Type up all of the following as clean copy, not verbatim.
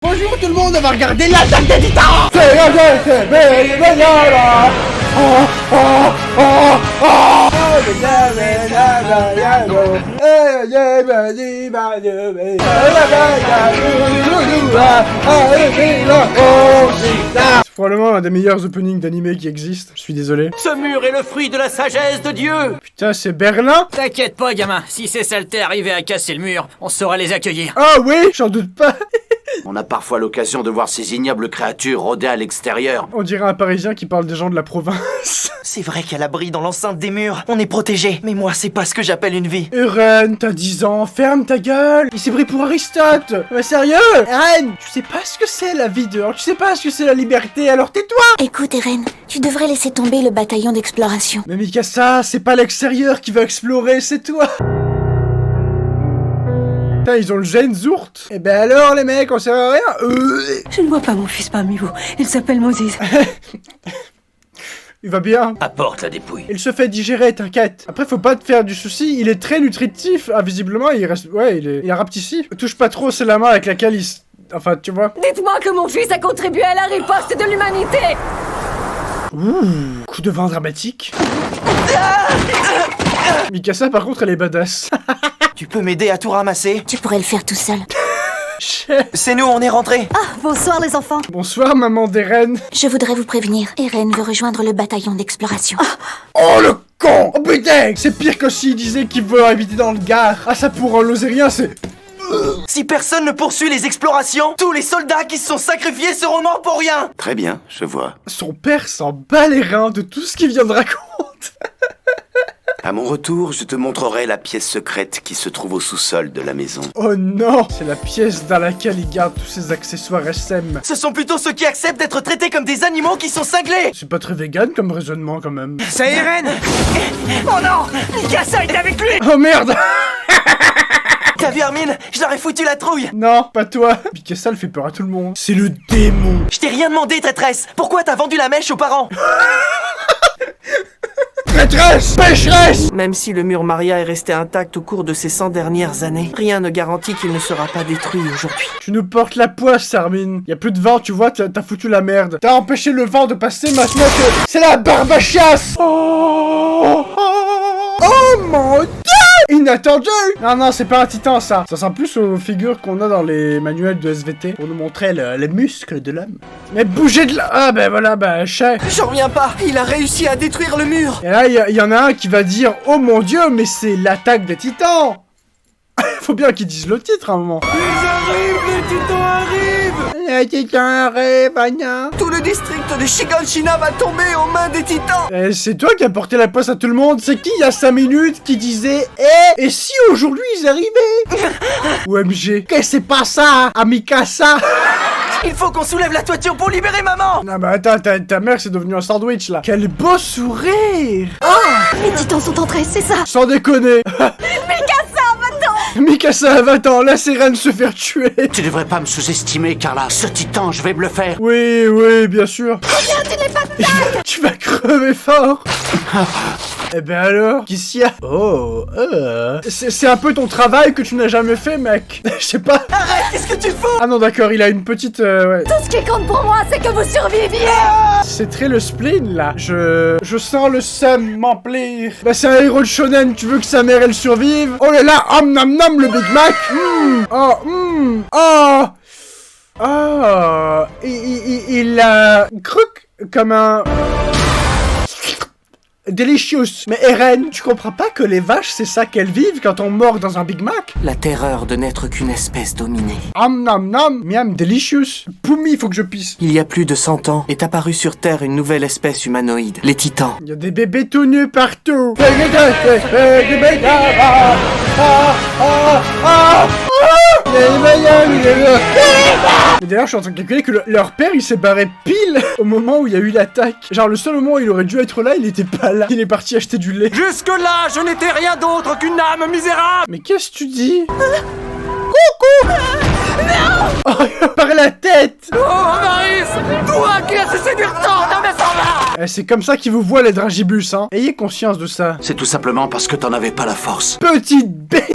Bonjour tout le monde, on va regarder l'attaque des titans. C'est probablement un des meilleurs openings d'anime qui existent, je suis désolé. Ce mur est le fruit de la sagesse de Dieu. Putain, c'est Berlin? T'inquiète pas, gamin, si ces saletés arrivaient à casser le mur, on saura les accueillir. Ah oui, j'en doute pas. On a parfois l'occasion de voir ces ignobles créatures rôder à l'extérieur. On dirait un Parisien qui parle des gens de la province. C'est vrai qu'à l'abri dans l'enceinte des murs, on est protégé. Mais moi, c'est pas ce que j'appelle une vie. Eren, t'as 10 ans, ferme ta gueule. Il s'est pris pour Aristote. Mais sérieux, Eren, tu sais pas ce que c'est la vie dehors, tu sais pas ce que c'est la liberté, alors tais-toi. Écoute, Eren, tu devrais laisser tomber le bataillon d'exploration. Mais Mikasa, c'est pas l'extérieur qui va explorer, c'est toi. Putain, ils ont le gène Zourt. Eh ben alors les mecs, on sert à rien. Je ne vois pas mon fils parmi vous. Il s'appelle Moses. Il va bien. Apporte la dépouille. Il se fait digérer, t'inquiète. Après, faut pas te faire du souci, il est très nutritif. Ah, visiblement, il reste... Ouais, il est rapetissif. Touche pas trop, c'est la main avec laquelle il... Enfin, tu vois. Dites-moi que mon fils a contribué à la riposte de l'humanité. Ouh, coup de vent dramatique. Mikasa, par contre, elle est badass. Tu peux m'aider à tout ramasser? Tu pourrais le faire tout seul. C'est nous, on est rentrés. Bonsoir les enfants. Bonsoir, maman d'Eren. Je voudrais vous prévenir, Eren veut rejoindre le bataillon d'exploration. Oh, le con. Oh, putain. C'est pire que s'il disait qu'il veut habiter dans le Gard. Ah, ça, pour un Lozérien, c'est... Si personne ne poursuit les explorations, tous les soldats qui se sont sacrifiés seront morts pour rien. Très bien, je vois. Son père s'en bat les reins de tout ce qu'il vient de raconter. À mon retour, je te montrerai la pièce secrète qui se trouve au sous-sol de la maison. Oh non. C'est la pièce dans laquelle il garde tous ses accessoires SM. Ce sont plutôt ceux qui acceptent d'être traités comme des animaux qui sont cinglés. C'est pas très vegan comme raisonnement, quand même. C'est Eren. Oh non, Mikasa est avec lui. Oh merde. T'as vu Armin? Je leur ai foutu la trouille. Non, pas toi. Mikasa, le fait peur à tout le monde. C'est le démon. Je t'ai rien demandé, traîtresse. Pourquoi t'as vendu la mèche aux parents? Traîtresse! Pécheresse! Même si le mur Maria est resté intact au cours de ces 100 dernières années, rien ne garantit qu'il ne sera pas détruit aujourd'hui. Tu nous portes la poisse, Armin. Y a plus de vent, tu vois, t'as foutu la merde. T'as empêché le vent de passer, maintenant que... C'est la barbachasse! Oh mon Dieu! Inattendu! Non, c'est pas un titan, ça. Ça ressemble plus aux figures qu'on a dans les manuels de SVT pour nous montrer les muscles de l'homme. Mais bougez de là! Ah, ben voilà, ben, chais. J'en reviens pas. Il a réussi à détruire le mur. Et là, il y en a un qui va dire « Oh mon Dieu, mais c'est l'attaque des titans !» Faut bien qu'ils disent le titre à un moment. Ils arrivent, les titans arrivent. Les titans arrivent, Anya. Tout le district de Shiganshina va tomber aux mains des titans. C'est toi qui as porté la poisse à tout le monde. C'est qui il y a 5 minutes qui disait et si aujourd'hui ils arrivaient? OMG. Que c'est pas ça, Mikasa. Il faut qu'on soulève la toiture pour libérer maman. Non bah attends, ta mère c'est devenu un sandwich là. Quel beau sourire. Les titans sont entrés, c'est ça. Sans déconner. Mikasa a 20 ans, laisse Eren se faire tuer. Tu devrais pas me sous-estimer, Carla. Ce titan, je vais me le faire. Oui, bien sûr. Tu vas crever fort. Eh ben alors, qu'est-ce qu'il y a? Oh, c'est un peu ton travail que tu n'as jamais fait, mec. Je sais pas. Arrête, qu'est-ce que tu fous? Ah non, d'accord, il a une petite... ouais. Tout ce qui compte pour moi, c'est que vous surviviez. C'est très le spleen, là. Je sens le seum m'emplir. Bah, c'est un héros de shonen, tu veux que sa mère, elle survive? Oh là là, nam nam, le Big Mac. Il a... croque comme un... Delicious. Mais Eren, tu comprends pas que les vaches, c'est ça qu'elles vivent quand on mord dans un Big Mac? La terreur de n'être qu'une espèce dominée. Nam nam, miam, delicious. Poumi, faut que je pisse. Il y a plus de 100 ans, est apparue sur Terre une nouvelle espèce humanoïde, les titans. Il y a des bébés tout nus partout. Mais d'ailleurs, je suis en train de calculer que leur père, il s'est barré pile au moment où il y a eu l'attaque. Genre, le seul moment où il aurait dû être là, il était pas là. Il est parti acheter du lait. Jusque-là, je n'étais rien d'autre qu'une âme misérable. Mais qu'est-ce que tu dis? Coucou! Non! Oh, par la tête! Oh, Maris, toi qui as cessé du temps dans mes semblables. C'est comme ça qu'ils vous voient, les dragibus, hein. Ayez conscience de ça. C'est tout simplement parce que t'en avais pas la force. Petite bête!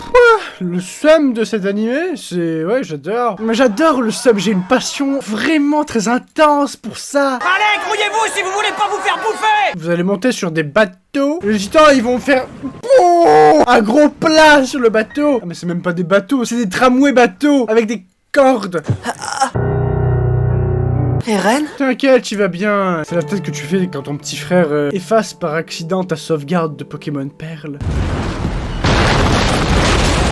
Le seum de cet animé, c'est... Ouais, j'adore. Mais j'adore le seum, j'ai une passion vraiment très intense pour ça. Allez, grouillez-vous si vous voulez pas vous faire bouffer! Vous allez monter sur des bateaux. Les gitans, ils vont faire... un gros plat sur le bateau. Ah, mais c'est même pas des bateaux, c'est des tramways bateaux avec des cordes. Eren? T'inquiète, tu vas bien. C'est la tête que tu fais quand ton petit frère efface par accident ta sauvegarde de Pokémon Perle.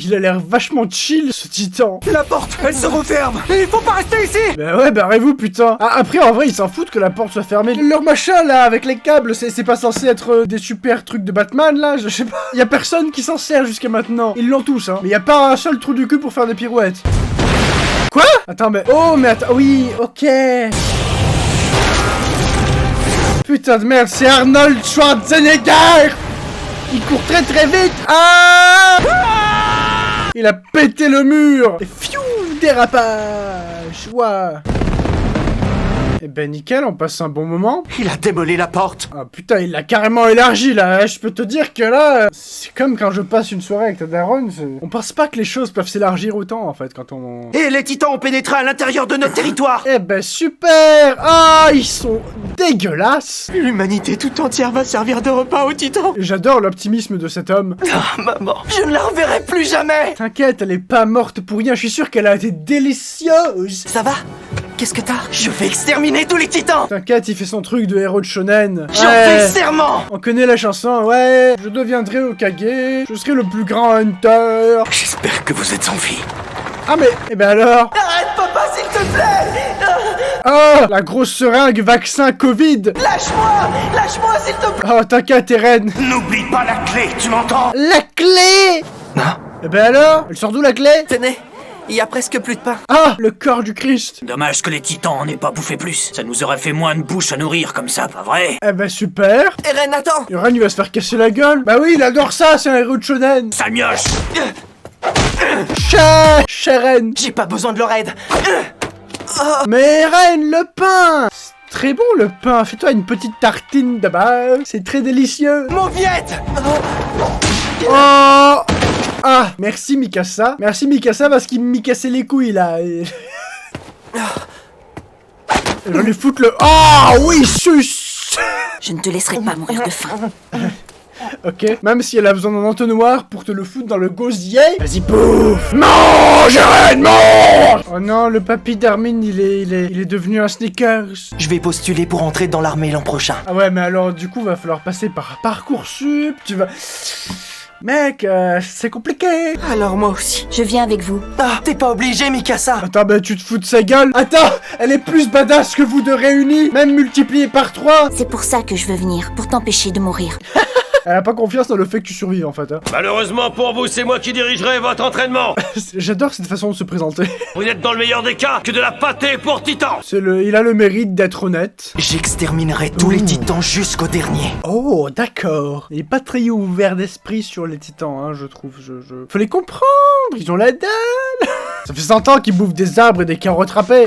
Il a l'air vachement chill, ce titan. La porte, elle se referme! Et il faut pas rester ici! Bah ouais, barrez-vous, putain. Ah, après, en vrai, ils s'en foutent que la porte soit fermée. Leur machin, là, avec les câbles, c'est pas censé être des super trucs de Batman, là? Je sais pas. Y a personne qui s'en sert jusqu'à maintenant. Ils l'ont tous, hein. Mais y a pas un seul trou du cul pour faire des pirouettes. Quoi? Attends, mais... Oh, mais attends... Oui, ok. Putain de merde, c'est Arnold Schwarzenegger! Il court très très vite. Ah! Il a pété le mur. Et fiou, dérapage. Ouah. Eh ben nickel, on passe un bon moment. Il a démoli la porte. Ah putain, il l'a carrément élargi là. Je peux te dire que là, c'est comme quand je passe une soirée avec ta daronne. On pense pas que les choses peuvent s'élargir autant en fait quand on... Et les titans ont pénétré à l'intérieur de notre territoire. Eh ben super. Ah, ils sont dégueulasses. L'humanité tout entière va servir de repas aux titans. J'adore l'optimisme de cet homme. Ah, maman, je ne la reverrai plus jamais. T'inquiète, elle est pas morte pour rien. Je suis sûr qu'elle a été délicieuse. Ça va? Qu'est-ce que t'as? Je vais exterminer tous les titans. T'inquiète, il fait son truc de héros de shonen. J'en fais le serment. On connaît la chanson, ouais. Je deviendrai Hokage. Je serai le plus grand hunter. J'espère que vous êtes en vie. Ah mais, eh ben alors. Arrête, papa, s'il te plaît. Oh, la grosse seringue vaccin Covid. Lâche-moi, s'il te plaît. Oh, t'inquiète, Eren. N'oublie pas la clé, tu m'entends? La clé. Non. Eh ben alors, elle sort d'où la clé? Tenez, il y a presque plus de pain. Ah, le corps du Christ. Dommage que les titans en aient pas bouffé plus. Ça nous aurait fait moins de bouche à nourrir comme ça, pas vrai? Eh ben super. Eren, attends. Eren, il va se faire casser la gueule. Bah oui, il adore ça, c'est un héros de shonen. Sale mioche! Eren. J'ai pas besoin de leur aide. Mais Eren, le pain. C'est très bon le pain. Fais-toi une petite tartine de base. C'est très délicieux. Mauviette. Oh. Ah, merci Mikasa. Merci Mikasa parce qu'il m'y cassait les couilles là. Elle va lui foutre le... Oh oui, sus. Je ne te laisserai pas mourir de faim. Ok, même si elle a besoin d'un entonnoir pour te le foutre dans le gosier. Vas-y, bouffe. Mange, Eren, mange. Oh non, le papy d'Armin, il est devenu un Snickers. Je vais postuler pour entrer dans l'armée l'an prochain. Ah ouais, mais alors du coup, va falloir passer par Parcoursup. Tu vas... Mec, c'est compliqué. Alors moi aussi. Je viens avec vous. Ah, t'es pas obligé, Mikasa. Attends, bah tu te fous de sa gueule. Attends, elle est plus badass que vous deux réunis, même multipliée par 3. C'est pour ça que je veux venir, pour t'empêcher de mourir. Elle a pas confiance dans le fait que tu survives en fait. Hein. Malheureusement pour vous, c'est moi qui dirigerai votre entraînement. J'adore cette façon de se présenter. Vous n'êtes dans le meilleur des cas que de la pâtée pour titan. Il a le mérite d'être honnête. J'exterminerai tous les titans jusqu'au dernier. Oh, d'accord. Il est pas très ouvert d'esprit sur les titans, hein, je trouve. Faut les comprendre, ils ont la dalle. Ça fait 100 ans qu'ils bouffent des arbres et des carottes râpées.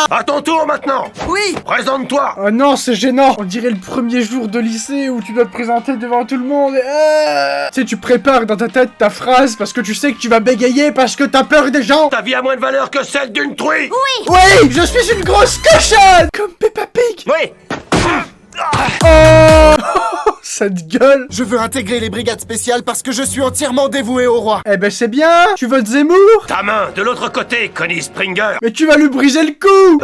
À ton tour maintenant. Oui. Présente-toi. Oh non, c'est gênant. On dirait le premier jour de lycée où tu dois te présenter devant tout le monde. Et... Tu sais, tu prépares dans ta tête ta phrase parce que tu sais que tu vas bégayer parce que t'as peur des gens. Ta vie a moins de valeur que celle d'une truie. Oui, je suis une grosse cochonne. Comme Peppa Pig. Oui. Oh, cette gueule. Je veux intégrer les brigades spéciales parce que je suis entièrement dévoué au roi. Eh ben c'est bien. Tu votes Zemmour. Ta main de l'autre côté, Connie Springer. Mais tu vas lui briser le cou.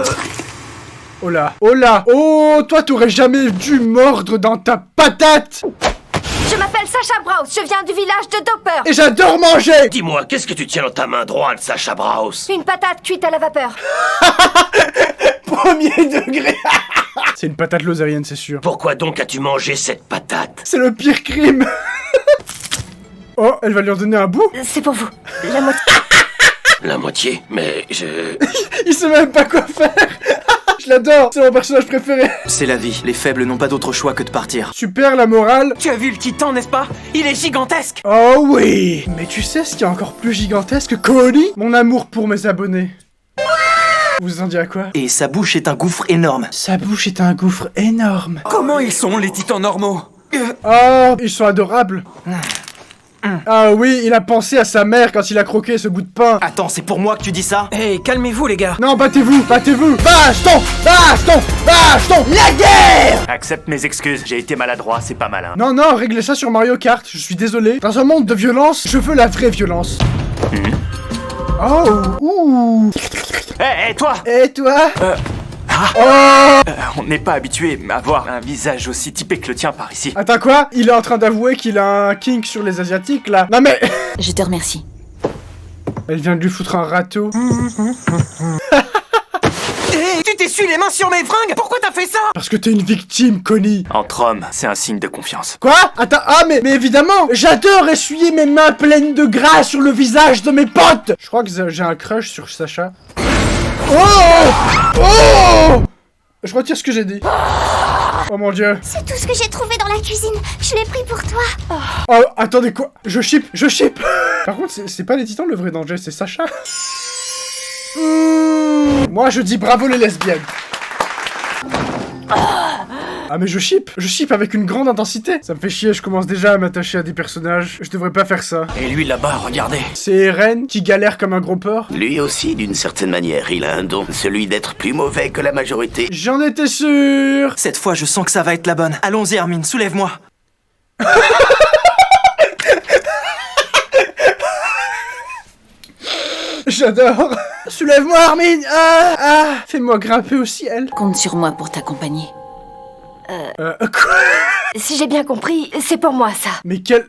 Oh là, oh là. Oh, toi t'aurais jamais dû mordre dans ta patate. Je m'appelle Sacha Browse, je viens du village de Dopper. Et j'adore manger. Dis-moi, qu'est-ce que tu tiens dans ta main droite, Sacha Browse? Une patate cuite à la vapeur. Premier degré. C'est une patate lozérienne, c'est sûr. Pourquoi donc as-tu mangé cette patate? C'est le pire crime. Oh, elle va lui en donner un bout. C'est pour vous. La moitié. La moitié? Mais je... Il sait même pas quoi faire. Je l'adore, c'est mon personnage préféré. C'est la vie, les faibles n'ont pas d'autre choix que de partir. Super la morale. Tu as vu le titan, n'est-ce pas? Il est gigantesque. Oh oui. Mais tu sais ce qui est encore plus gigantesque, Connie? Mon amour pour mes abonnés. Vous en dites à quoi? Et sa bouche est un gouffre énorme. Sa bouche est un gouffre énorme. Comment ils sont, les titans normaux? Oh, ils sont adorables. Ah oui, il a pensé à sa mère quand il a croqué ce bout de pain. Attends, c'est pour moi que tu dis ça? Hey, calmez-vous les gars. Non, battez-vous, battez-vous. Baston, baston, baston. La guerre! Accepte mes excuses, j'ai été maladroit, c'est pas malin. Non, non, réglez ça sur Mario Kart, je suis désolé. Dans un monde de violence, je veux la vraie violence. Oh, ouh. Hé, toi! Et toi? On n'est pas habitué à voir un visage aussi typé que le tien par ici. Attends quoi? Il est en train d'avouer qu'il a un kink sur les asiatiques là. Non mais... Je te remercie. Elle vient de lui foutre un râteau. Hé, tu t'essuies les mains sur mes fringues? Pourquoi t'as fait ça? Parce que t'es une victime, Connie. Entre hommes, c'est un signe de confiance. Quoi? Attends, ah mais évidemment, j'adore essuyer mes mains pleines de gras sur le visage de mes potes. Je crois que j'ai un crush sur Sacha. Oh! Oh! Je retire ce que j'ai dit. Oh mon dieu. C'est tout ce que j'ai trouvé dans la cuisine. Je l'ai pris pour toi. Oh, attendez quoi? Je ship. Par contre, c'est pas les titans le vrai danger, c'est Sacha. Moi je dis bravo les lesbiennes. Ah mais je ship avec une grande intensité. Ça me fait chier, je commence déjà à m'attacher à des personnages. Je devrais pas faire ça. Et lui là-bas, regardez. C'est Eren qui galère comme un gros porc. Lui aussi, d'une certaine manière, il a un don, celui d'être plus mauvais que la majorité. J'en étais sûr. Cette fois, je sens que ça va être la bonne. Allons-y, Hermine, soulève-moi. J'adore. Soulève-moi Armin. Fais-moi grimper au ciel. Compte sur moi pour t'accompagner. Quoi? Si j'ai bien compris, c'est pour moi ça. Mais quel...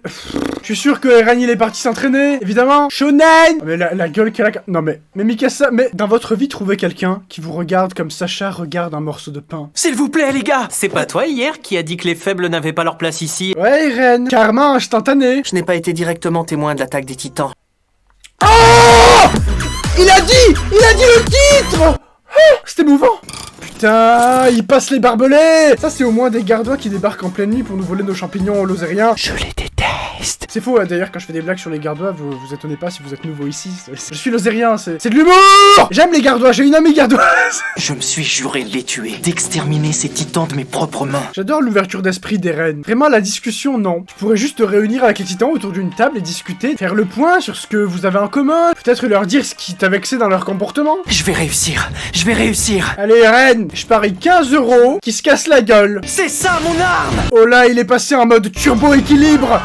Je suis sûr que Eren il est parti s'entraîner, évidemment. Shonen. Mais la gueule qu'elle a... Non mais Mikasa, mais dans votre vie, trouvez quelqu'un qui vous regarde comme Sacha regarde un morceau de pain. S'il vous plaît, les gars. C'est pas toi hier qui a dit que les faibles n'avaient pas leur place ici? Ouais Eren, karma instantané. Je n'ai pas été directement témoin de l'attaque des titans. Oh! Il a dit le titre. Oh, c'était émouvant. Putain, il passe les barbelés. Ça c'est au moins des gardois qui débarquent en pleine nuit pour nous voler nos champignons lozériens. Je les déteste. C'est faux, d'ailleurs, quand je fais des blagues sur les gardois, vous étonnez pas si vous êtes nouveau ici. Je suis lozérien, c'est de l'humour. J'aime les gardois, j'ai une amie gardoise. Je me suis juré de les tuer, d'exterminer ces titans de mes propres mains. J'adore l'ouverture d'esprit d'Eren. Vraiment, la discussion, non. Tu pourrais juste te réunir avec les titans autour d'une table et discuter, faire le point sur ce que vous avez en commun, peut-être leur dire ce qui t'a vexé dans leur comportement. Je vais réussir. Allez, Eren, je parie 15 € qui se casse la gueule. C'est ça, mon arme. Oh là, il est passé en mode turbo-équilibre.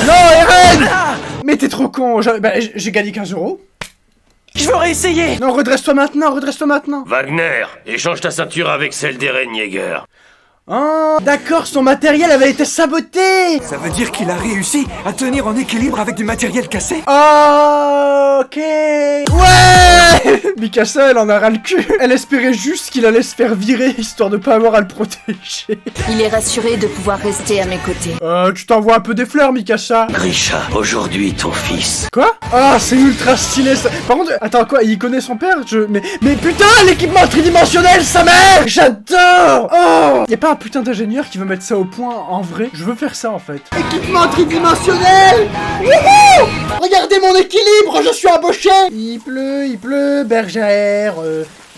Non, Eren. Mais t'es trop con. J'ai gagné 15 €. Je veux réessayer. Non, redresse-toi maintenant. Wagner, échange ta ceinture avec celle d'Eren Yeager. Oh, d'accord, son matériel avait été saboté. Ça veut dire qu'il a réussi à tenir en équilibre avec du matériel cassé? Oh, ok. Ouais. Mikasa, elle en a ras le cul. Elle espérait juste qu'il allait se faire virer, histoire de pas avoir à le protéger. Il est rassuré de pouvoir rester à mes côtés. Tu t'envoies un peu des fleurs, Mikasa. Grisha, aujourd'hui ton fils. Quoi? Ah, c'est ultra stylé ça. Par contre, attends, quoi, il connaît son père? Mais putain, l'équipement tridimensionnel, sa mère. J'adore. Oh, y a pas un putain d'ingénieur qui veut mettre ça au point en vrai? Je veux faire ça en fait. Équipement tridimensionnel. Wouhou. Regardez mon équilibre, je suis embauché. Il pleut, bergère,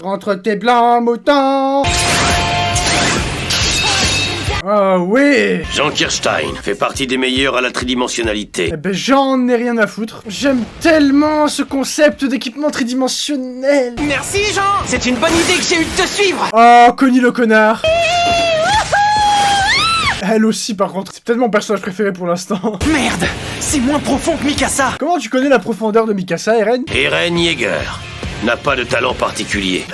rentre tes blancs moutons. Ah oui. Jean Kirstein fait partie des meilleurs à la tridimensionnalité. Eh ben j'en ai rien à foutre. J'aime tellement ce concept d'équipement tridimensionnel. Merci, Jean. C'est une bonne idée que j'ai eu de te suivre. Oh, Connie le connard. Elle aussi par contre, c'est peut-être mon personnage préféré pour l'instant. Merde, c'est moins profond que Mikasa. Comment tu connais la profondeur de Mikasa, Eren? Eren Yeager n'a pas de talent particulier.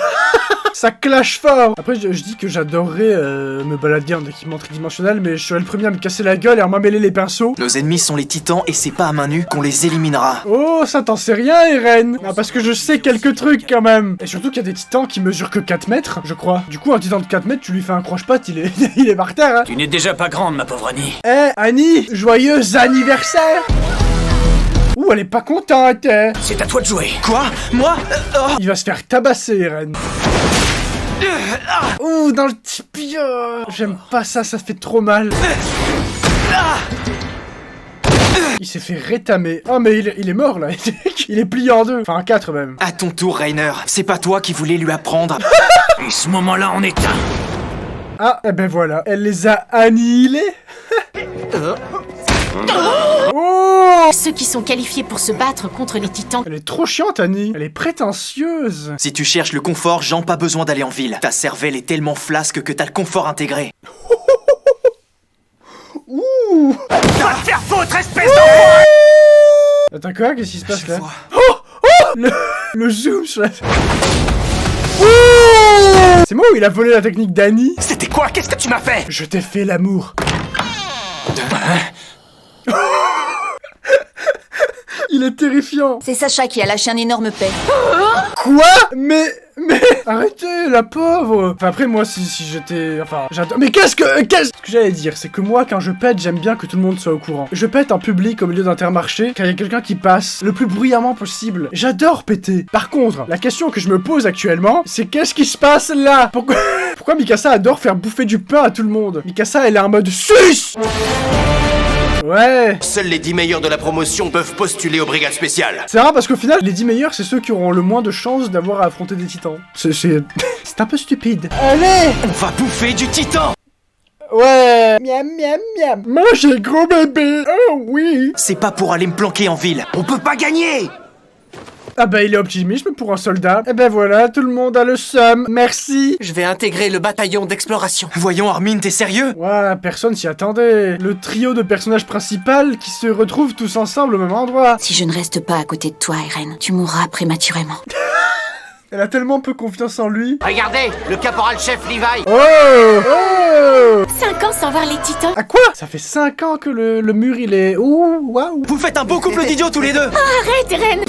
Ça clash fort. Après je dis que j'adorerais me balader en équipement tridimensionnel, mais je serais le premier à me casser la gueule et à m'emmêler les pinceaux. Nos ennemis sont les titans et c'est pas à main nue qu'on les éliminera. Oh, ça t'en sais rien, Eren. Ah, parce que je sais quelques trucs quand même. Et surtout qu'il y a des titans qui mesurent que 4 mètres, je crois. Du coup, un titan de 4 mètres, tu lui fais un croche-patte, il est par terre, hein. Tu n'es déjà pas grande, ma pauvre Annie. Eh, Annie, joyeux anniversaire. Ouh, elle est pas contente, hein. C'est à toi de jouer. Quoi? Moi? Il va se faire tabasser, Eren. Ouh, dans le tibia. J'aime pas ça, ça fait trop mal. Il s'est fait rétamer. Oh mais il est mort là. Il est plié en deux. Enfin en quatre même. À ton tour, Rainer. C'est pas toi qui voulais lui apprendre. Et ce moment-là en est un. Ah, et ben voilà. Elle les a annihilés. Oh! Ceux qui sont qualifiés pour se battre contre les titans. Elle est trop chiante, Annie. Elle est prétentieuse. Si tu cherches le confort, Jean, pas besoin d'aller en ville. Ta cervelle est tellement flasque que t'as le confort intégré. Ouh! Va te faire foutre, espèce d'enfant! Attends quoi? Qu'est-ce qui se passe Je là? vois. Oh! Le zoom sur la... Ouh! C'est moi où il a volé la technique d'Annie? C'était quoi? Qu'est-ce que tu m'as fait? Je t'ai fait l'amour. Il est terrifiant. C'est Sacha qui a lâché un énorme paix. Quoi? Mais arrêtez, la pauvre. Enfin après moi si j'étais... Enfin j'adore... Mais qu'est-ce que j'allais dire? C'est que moi quand je pète j'aime bien que tout le monde soit au courant. Je pète en public au milieu d'Intermarché quand il y a quelqu'un qui passe le plus bruyamment possible. J'adore péter. Par contre, la question que je me pose actuellement, c'est qu'est-ce qui se passe là? Pourquoi Mikasa adore faire bouffer du pain à tout le monde? Mikasa elle est en mode SUS. Ouais. Seuls les 10 meilleurs de la promotion peuvent postuler aux brigades spéciales. C'est rare parce qu'au final, les 10 meilleurs, c'est ceux qui auront le moins de chances d'avoir à affronter des titans. C'est un peu stupide. Allez! On va bouffer du titan! Ouais! Miam miam miam! Mangez gros bébé! Oh oui! C'est pas pour aller me planquer en ville. On peut pas gagner! Ah bah il est optimisme pour un soldat. Et ben voilà, tout le monde a le seum. Merci! Je vais intégrer le bataillon d'exploration. Voyons, Armin, t'es sérieux? Ouais, personne s'y attendait. Le trio de personnages principaux qui se retrouvent tous ensemble au même endroit. Si je ne reste pas à côté de toi, Eren, tu mourras prématurément. Elle a tellement peu confiance en lui. Regardez, le caporal-chef Levi. Oh! 5 ans sans voir les titans. À quoi? Ça fait 5 ans que le mur il est... Ouh, waouh! Vous faites un beau couple d'idiots tous les deux! Arrête, Eren.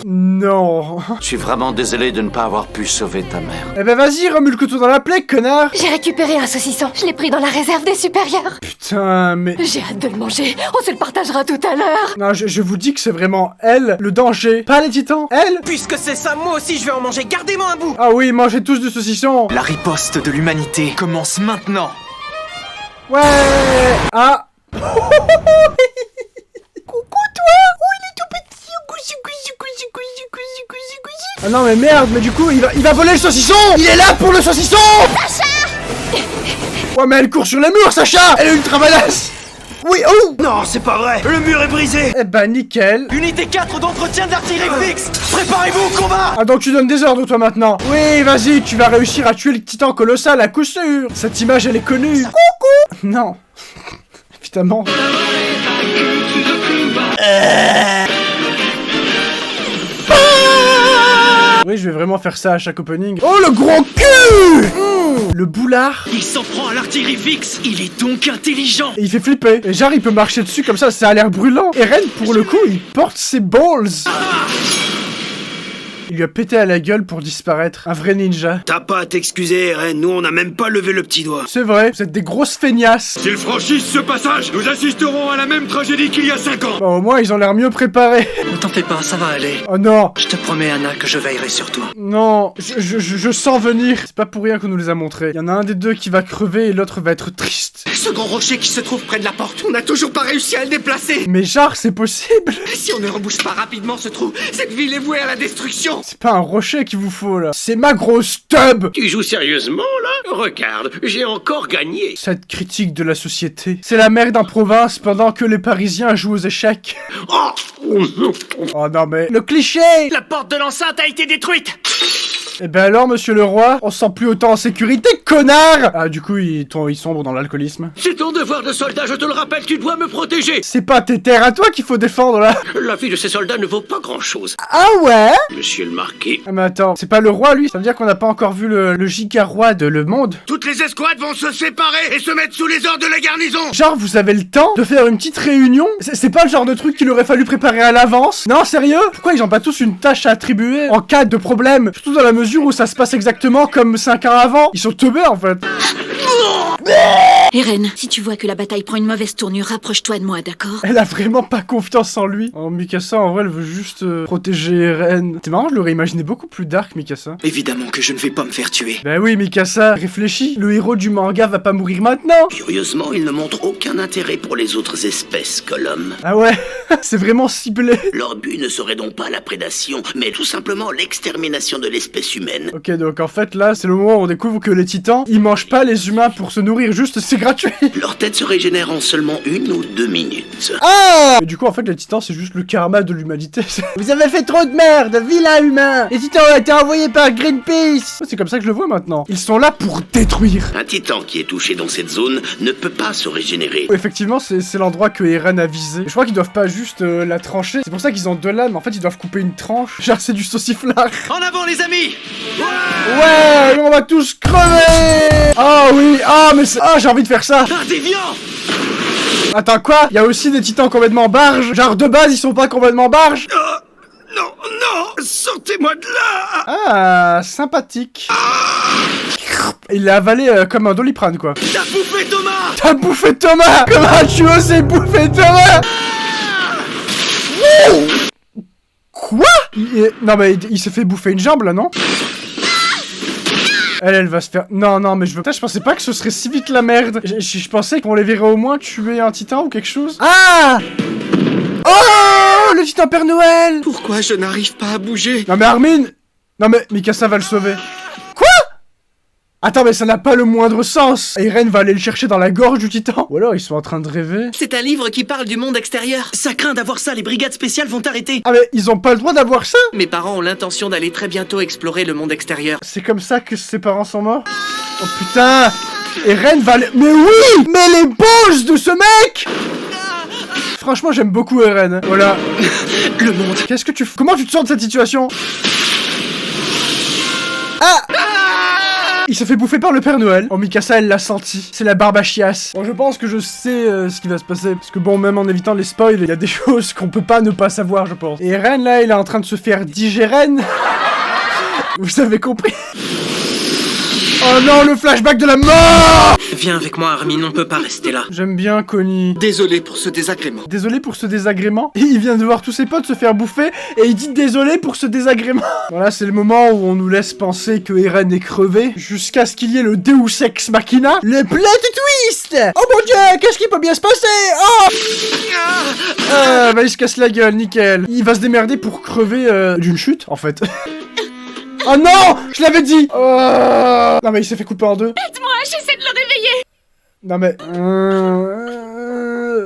Non. Je suis vraiment désolé de ne pas avoir pu sauver ta mère. Eh ben vas-y, remue le couteau dans la plaie, connard! J'ai récupéré un saucisson. Je l'ai pris dans la réserve des supérieurs. Putain, mais... J'ai hâte de le manger. On se le partagera tout à l'heure. Non, je vous dis que c'est vraiment elle, le danger. Pas les titans, elle! Puisque c'est ça, moi aussi je vais en manger. Gardez-moi un bout! Ah oui, mangez tous du saucisson! La riposte de l'humanité commence maintenant. Ouais! Ah! Coucou toi! Oh, il est tout petit! Ah non mais merde, mais du coup il va voler le saucisson! Il est là pour le saucisson! Sacha! Ouais mais elle court sur les murs, Sacha! Elle est ultra badass! Oui, oh! Non, c'est pas vrai. Le mur est brisé. Eh ben nickel! Unité 4 d'entretien d'artillerie fixe! Préparez-vous au combat! Ah donc tu donnes des ordres toi maintenant? Oui, vas-y, tu vas réussir à tuer le titan colossal à coup sûr! Cette image elle est connue! Coucou! Non. Évidemment. Oui, je vais vraiment faire ça à chaque opening. Oh, le gros cul! Le boulard. Il s'en prend à l'artillerie fixe. Il est donc intelligent. Et il fait flipper. Et genre, il peut marcher dessus comme ça a l'air brûlant. Et Ren, pour le coup, il porte ses balls. Il lui a pété à la gueule pour disparaître. Un vrai ninja. T'as pas à t'excuser, Eren. Nous, on n'a même pas levé le petit doigt. C'est vrai, vous êtes des grosses feignasses. S'ils franchissent ce passage, nous assisterons à la même tragédie qu'il y a 5 ans. Bon, au moins, ils ont l'air mieux préparés. Ne t'en fais pas, ça va aller. Oh non. Je te promets, Anna, que je veillerai sur toi. Non, je sens venir. C'est pas pour rien qu'on nous les a montrés. Il y en a un des deux qui va crever et l'autre va être triste. Ce grand rocher qui se trouve près de la porte, on n'a toujours pas réussi à le déplacer. Mais genre, c'est possible. Si on ne rebouche pas rapidement ce trou, cette ville est vouée à la destruction. C'est pas un rocher qu'il vous faut là. C'est ma grosse tub. Tu joues sérieusement là? Regarde, j'ai encore gagné. Cette critique de la société. C'est la merde en province pendant que les Parisiens jouent aux échecs. Oh non mais... Le cliché. La porte de l'enceinte a été détruite. Eh ben alors, monsieur le roi, on se sent plus autant en sécurité, connard! Ah, du coup, il sombre dans l'alcoolisme. C'est ton devoir de soldat, je te le rappelle, tu dois me protéger. C'est pas tes terres à toi qu'il faut défendre, là. La vie de ces soldats ne vaut pas grand-chose. Ah ouais? Monsieur le marquis. Ah mais attends, c'est pas le roi, lui? Ça veut dire qu'on n'a pas encore vu le giga roi de Le Monde? Toutes les escouades vont se séparer et se mettre sous les ordres de la garnison. Genre, vous avez le temps de faire une petite réunion? C'est pas le genre de truc qu'il aurait fallu préparer à l'avance? Non, sérieux? Pourquoi ils ont pas tous une tâche à attribuer en cas de problème? Surtout dans la mesure où ça se passe exactement comme 5 ans avant. Ils sont teubés, en fait. Eren, si tu vois que la bataille prend une mauvaise tournure, rapproche-toi de moi, d'accord? Elle a vraiment pas confiance en lui. Oh, Mikasa, en vrai, elle veut juste protéger Eren. C'est marrant, je l'aurais imaginé beaucoup plus dark, Mikasa. Évidemment que je ne vais pas me faire tuer. Ben oui, Mikasa, réfléchis. Le héros du manga va pas mourir maintenant. Curieusement, il ne montre aucun intérêt pour les autres espèces que l'homme. Ah ouais, c'est vraiment ciblé. Leur but ne serait donc pas la prédation, mais tout simplement l'extermination de l'espèce humaine. Ok, donc en fait, là, c'est le moment où on découvre que les titans, ils mangent pas les humains pour se nourrir, juste c'est gratuit. Leur tête se régénère en seulement 1 ou 2 minutes. Ah! Et du coup, en fait, les titans, c'est juste le karma de l'humanité. Vous avez fait trop de merde, vilain humain. Les titans ont été envoyés par Greenpeace. C'est comme ça que je le vois maintenant. Ils sont là pour détruire. Un titan qui est touché dans cette zone ne peut pas se régénérer. Effectivement, c'est l'endroit que Eren a visé. Je crois qu'ils doivent pas juste la trancher. C'est pour ça qu'ils ont 2 lames. En fait, ils doivent couper une tranche. Genre, c'est du sauciflard. En avant, les amis! Ouais, on va tous crever. Oh oui, ah mais c'est... Ah, j'ai envie de faire ça. Un déviant! Attends, quoi? Il y a aussi des titans complètement barges. Genre, de base, ils sont pas complètement barges. Non, non, sortez-moi de là! Ah, sympathique. Il l'a avalé comme un Doliprane, quoi. T'as bouffé Thomas! T'as bouffé Thomas! Comment tu osais bouffer Thomas? Quoi? Non mais il s'est fait bouffer une jambe là, non? Elle va se faire... Non, non, mais je veux... Putain, je pensais pas que ce serait si vite la merde. Je pensais qu'on les verrait au moins tuer un titan ou quelque chose. Ah! Oh! Le titan Père Noël! Pourquoi je n'arrive pas à bouger? Non mais Armin! Non mais Mikasa va le sauver. Quoi? Attends, mais ça n'a pas le moindre sens. Eren va aller le chercher dans la gorge du titan. Ou alors ils sont en train de rêver. C'est un livre qui parle du monde extérieur. Ça craint d'avoir ça, les brigades spéciales vont t'arrêter. Ah mais ils ont pas le droit d'avoir ça? Mes parents ont l'intention d'aller très bientôt explorer le monde extérieur. C'est comme ça que ses parents sont morts? Oh putain! Eren va aller... Mais oui! Mais les balls de ce mec! Franchement, j'aime beaucoup Eren. Voilà. Le monde. Qu'est-ce que tu fais? Comment tu te sens de cette situation? Ah! Il s'est fait bouffer par le Père Noël. Oh, Mikasa, elle l'a senti. C'est la barbe à chiasse. Bon, je pense que je sais ce qui va se passer. Parce que bon, même en évitant les spoils, il y a des choses qu'on peut pas ne pas savoir, je pense. Et Eren, là, il est en train de se faire digérer. Vous avez compris? Oh non, le flashback de la mort! Viens avec moi, Armin, on peut pas rester là. J'aime bien Connie. Désolé pour ce désagrément. Désolé pour ce désagrément. Il vient de voir tous ses potes se faire bouffer et il dit désolé pour ce désagrément. Voilà, c'est le moment où on nous laisse penser que Eren est crevé jusqu'à ce qu'il y ait le Deus Ex Machina, le plot twist. Oh mon dieu, qu'est-ce qui peut bien se passer? Oh! Bah il se casse la gueule, nickel. Il va se démerder pour crever d'une chute, en fait. Oh non! Je l'avais dit! Non mais il s'est fait couper en 2. Aide-moi, j'essaie de le réveiller. Non mais...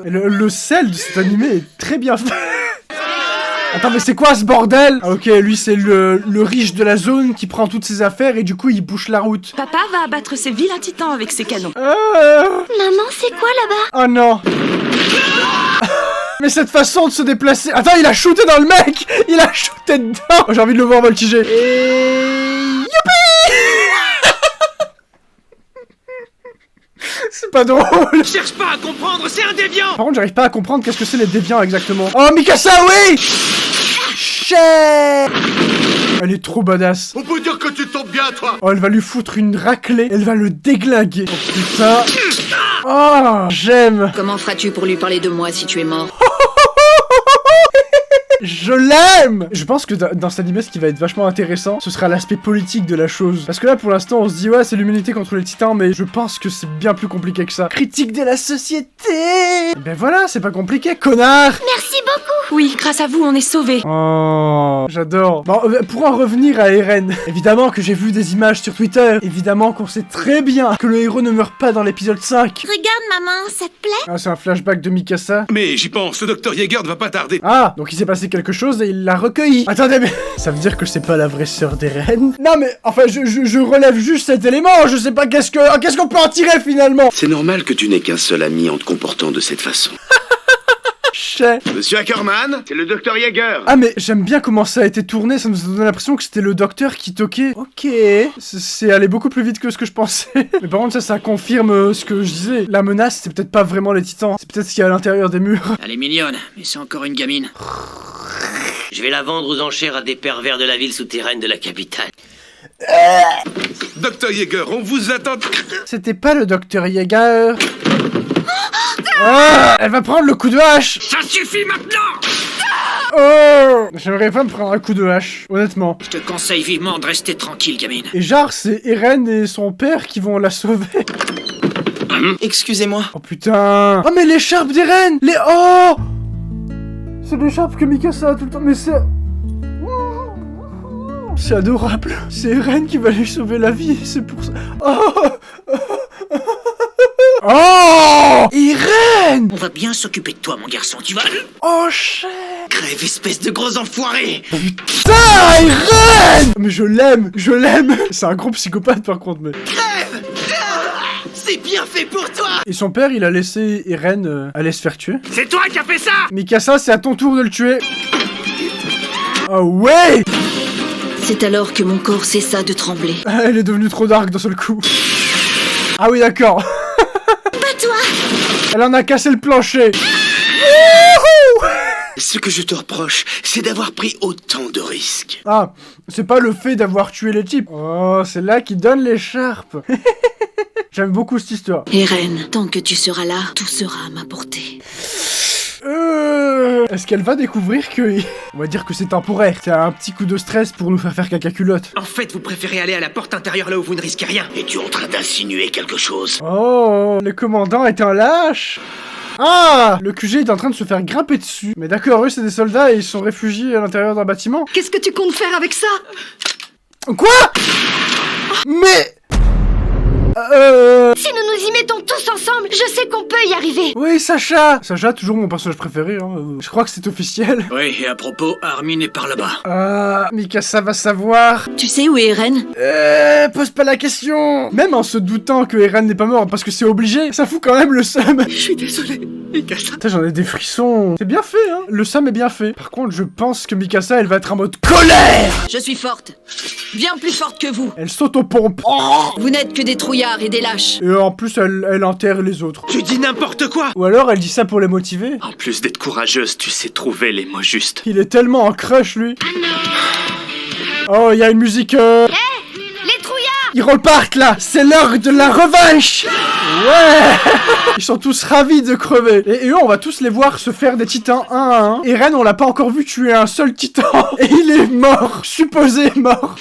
Le sel de cet animé est très bien fait. Attends, mais c'est quoi ce bordel? Ah ok, lui c'est le riche de la zone qui prend toutes ses affaires et du coup il bouche la route. Papa va abattre ces vilains titans avec ses canons. Maman, c'est quoi là-bas? Oh non. Mais cette façon de se déplacer... Attends, il a shooté dans le mec! Il a shooté dedans! J'ai envie de le voir voltiger. Et... Youpi! C'est pas drôle. Cherche pas à comprendre, c'est un déviant! Par contre, j'arrive pas à comprendre qu'est-ce que c'est les déviants exactement. Oh, Mikasa, oui! Shit! Elle est trop badass. On peut dire que tu tombes bien, toi! Oh, elle va lui foutre une raclée. Elle va le déglinguer. Oh putain. Oh, j'aime. Comment feras-tu pour lui parler de moi si tu es mort? Je l'aime! Je pense que dans cet animé, ce qui va être vachement intéressant, ce sera l'aspect politique de la chose. Parce que là, pour l'instant, on se dit, ouais, c'est l'humanité contre les titans, mais je pense que c'est bien plus compliqué que ça. Critique de la société! Ben voilà, c'est pas compliqué, connard! Merci beaucoup. Oui, grâce à vous, on est sauvés. Oh, j'adore. Bon, pour en revenir à Eren, évidemment que j'ai vu des images sur Twitter, évidemment qu'on sait très bien que le héros ne meurt pas dans l'épisode 5. Regarde, maman, ça te plaît? Ah, c'est un flashback de Mikasa. Mais j'y pense, le docteur Yeager ne va pas tarder. Ah, donc il s'est passé quelque chose et il l'a recueilli. Attendez, mais ça veut dire que c'est pas la vraie sœur d'Eren? Non mais, enfin, je relève juste cet élément, je sais pas qu'est-ce qu'on peut en tirer finalement. C'est normal que tu n'aies qu'un seul ami en te comportant de cette façon. Monsieur Ackerman, c'est le docteur Yeager. Ah mais j'aime bien comment ça a été tourné, ça nous a donné l'impression que c'était le docteur qui toquait. Ok, c'est allé beaucoup plus vite que ce que je pensais. Mais par contre ça confirme ce que je disais. La menace c'est peut-être pas vraiment les titans, c'est peut-être ce qu'il y a à l'intérieur des murs. Elle est mignonne, mais c'est encore une gamine. Je vais la vendre aux enchères à des pervers de la ville souterraine de la capitale. Docteur Yeager, on vous attend. C'était pas le docteur Yeager. Ah, elle va prendre le coup de hache. Ça suffit maintenant! Oh, j'aimerais pas me prendre un coup de hache, honnêtement. Je te conseille vivement de rester tranquille, gamine. Et genre, c'est Eren et son père qui vont la sauver. Excusez-moi. Oh putain. Oh mais l'écharpe d'Eren. Oh, c'est l'écharpe que Mikasa a tout le temps, mais c'est... C'est adorable. C'est Eren qui va lui sauver la vie, c'est pour ça... Oh Eren. On va bien s'occuper de toi, mon garçon, tu vas... Oh shit. Crève, espèce de gros enfoiré! Putain, Eren. Mais je l'aime. C'est un gros psychopathe par contre, mais... Crève! C'est bien fait pour toi! Et son père, il a laissé Eren aller se faire tuer. C'est toi qui as fait ça! Mikasa, c'est à ton tour de le tuer. Oh ouais. C'est alors que mon corps cessa de trembler. Ah, elle est devenue trop dark d'un seul coup. Ah oui, d'accord. Bats-toi! Elle en a cassé le plancher. Ce que je te reproche, c'est d'avoir pris autant de risques. Ah, c'est pas le fait d'avoir tué les types. Oh, c'est là qu'il donne l'écharpe. J'aime beaucoup cette histoire. Eren, tant que tu seras là, tout sera à ma portée. Est-ce qu'elle va découvrir que... On va dire que c'est temporaire. C'est un petit coup de stress pour nous faire caca culotte. En fait, vous préférez aller à la porte intérieure là où vous ne risquez rien. Es-tu en train d'insinuer quelque chose? Oh, le commandant est un lâche. Ah, le QG est en train de se faire grimper dessus. Mais d'accord, eux c'est des soldats et ils sont réfugiés à l'intérieur d'un bâtiment. Qu'est-ce que tu comptes faire avec ça? Quoi? Mais... Si nous nous y mettons tous ensemble, je sais qu'on peut y arriver. Oui, Sacha. Sacha, toujours mon personnage préféré, hein. Je crois que c'est officiel. Oui, et à propos, Armin est par là-bas. Mikasa va savoir. Tu sais où est Eren? Pose pas la question. Même en se doutant que Eren n'est pas mort parce que c'est obligé, ça fout quand même le seum. Je suis désolé, Mikasa. Putain, j'en ai des frissons. C'est bien fait, hein. Le seum est bien fait. Par contre, je pense que Mikasa, elle va être en mode colère. Je suis forte. Bien plus forte que vous. Elle saute aux pompes. Vous n'êtes que des trouillards et des lâches. Et en plus, elle enterre les autres. Tu dis n'importe quoi! Ou alors, elle dit ça pour les motiver. En plus d'être courageuse, tu sais trouver les mots justes. Il est tellement en crush, lui. Oh, il y a une musique... Les trouillards! Ils repartent, là. C'est l'heure de la revanche. Ouais. Ils sont tous ravis de crever. Et eux, on va tous les voir se faire des titans un à un. Eren, on l'a pas encore vu tuer un seul titan. Et il est mort. Supposé mort.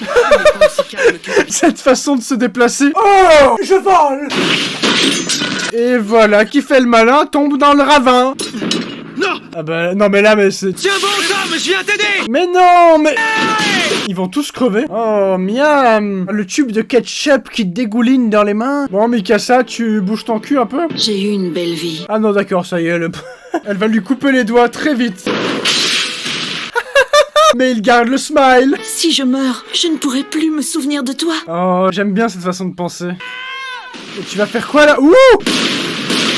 Cette façon de se déplacer. Oh, je vole. Et voilà, qui fait le malin tombe dans le ravin. Non! Ah bah, non mais là, mais c'est... Tiens bon, Tom, je viens t'aider! Mais non, mais... Ils vont tous crever. Oh, miam. Le tube de ketchup qui dégouline dans les mains. Bon, Mikasa, tu bouges ton cul un peu? J'ai eu une belle vie. Ah non, d'accord, ça y est, elle va lui couper les doigts très vite. Mais il garde le smile. Si je meurs, je ne pourrai plus me souvenir de toi. Oh, j'aime bien cette façon de penser. Et tu vas faire quoi là? Ouh!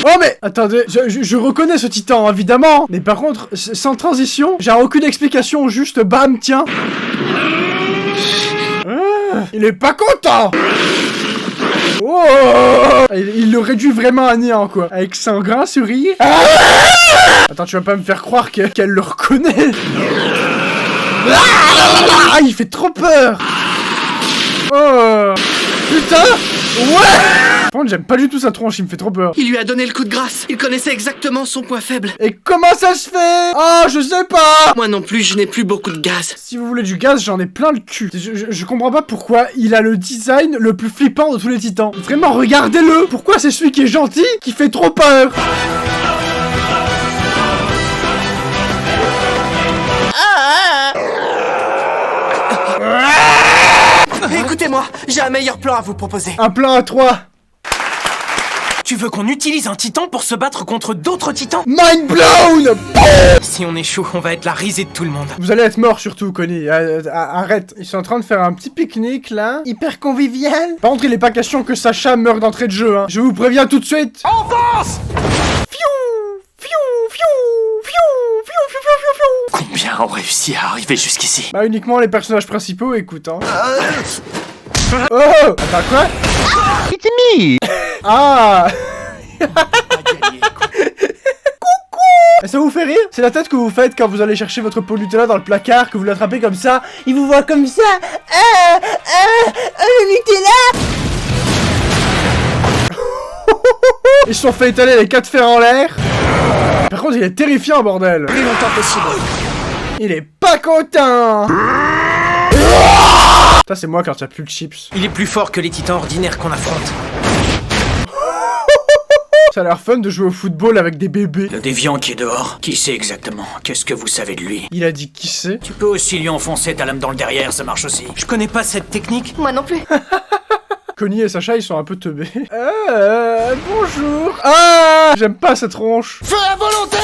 Oh mais attendez, je reconnais ce titan évidemment, mais par contre sans transition, j'ai aucune explication, juste bam tiens. Il est pas content. Oh, il le réduit vraiment à néant quoi, avec son grand sourire. Attends, tu vas pas me faire croire qu'elle le reconnaît. Ah, il fait trop peur. Oh putain. Ouais. Par contre, j'aime pas du tout sa tronche, il me fait trop peur. Il lui a donné le coup de grâce. Il connaissait exactement son point faible. Et comment ça se fait? Ah, je sais pas. Moi non plus, je n'ai plus beaucoup de gaz. Si vous voulez du gaz, j'en ai plein le cul. Je comprends pas pourquoi il a le design le plus flippant de tous les titans. Vraiment, regardez-le. Pourquoi c'est celui qui est gentil qui fait trop peur? Écoutez-moi, j'ai un meilleur plan à vous proposer. Un plan à 3. Tu veux qu'on utilise un titan pour se battre contre d'autres titans? Mind blown. Si on échoue, on va être la risée de tout le monde. Vous allez être mort surtout, Connie. Arrête. Ils sont en train de faire un petit pique-nique là. Hyper convivial. Par contre, il est pas question que Sacha meure d'entrée de jeu, hein. Je vous préviens tout de suite. Avance! Combien ont réussi à arriver jusqu'ici? Bah uniquement les personnages principaux, écoute hein. Oh! Attends quoi? It's me! Ah! Coucou! Ça vous fait rire? C'est la tête que vous faites quand vous allez chercher votre pot Nutella dans le placard, que vous l'attrapez comme ça, il vous voit comme ça. Le Nutella. Ils se sont fait étaler les 4 fers en l'air. Par contre, il est terrifiant, bordel. Plus longtemps possible. Il est pas content. Ça, c'est moi quand il y a plus de chips. Il est plus fort que les titans ordinaires qu'on affronte. Ça a l'air fun de jouer au football avec des bébés. Le déviant qui est dehors, qui sait exactement? Qu'est-ce que vous savez de lui? Il a dit qui c'est? Tu peux aussi lui enfoncer ta lame dans le derrière, ça marche aussi. Je connais pas cette technique. Moi non plus. Connie et Sacha, ils sont un peu teubés. Bonjour. Ah, j'aime pas cette ronche. Feu à volonté.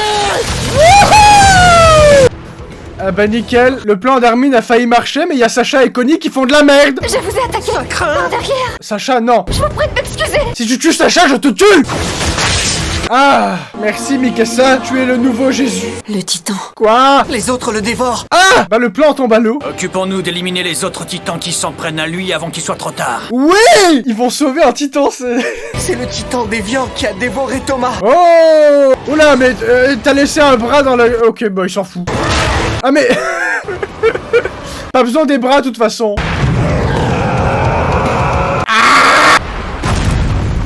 Ah bah nickel, le plan d'Armin a failli marcher, mais il y a Sacha et Connie qui font de la merde. Je vous ai attaqué par derrière. Sacha, non. Je vous prie de m'excuser. Si tu tues Sacha, je te tue. Ah, merci Mikasa, tu es le nouveau Jésus. Le titan. Quoi? Les autres le dévorent. Ah, bah le plan tombe à l'eau. Occupons-nous d'éliminer les autres titans qui s'en prennent à lui avant qu'il soit trop tard. Oui, ils vont sauver un titan, c'est... C'est le titan déviant qui a dévoré Thomas. Oh. Oula, mais t'as laissé un bras dans la... Ok, bah il s'en fout. Ah mais... Pas besoin des bras de toute façon.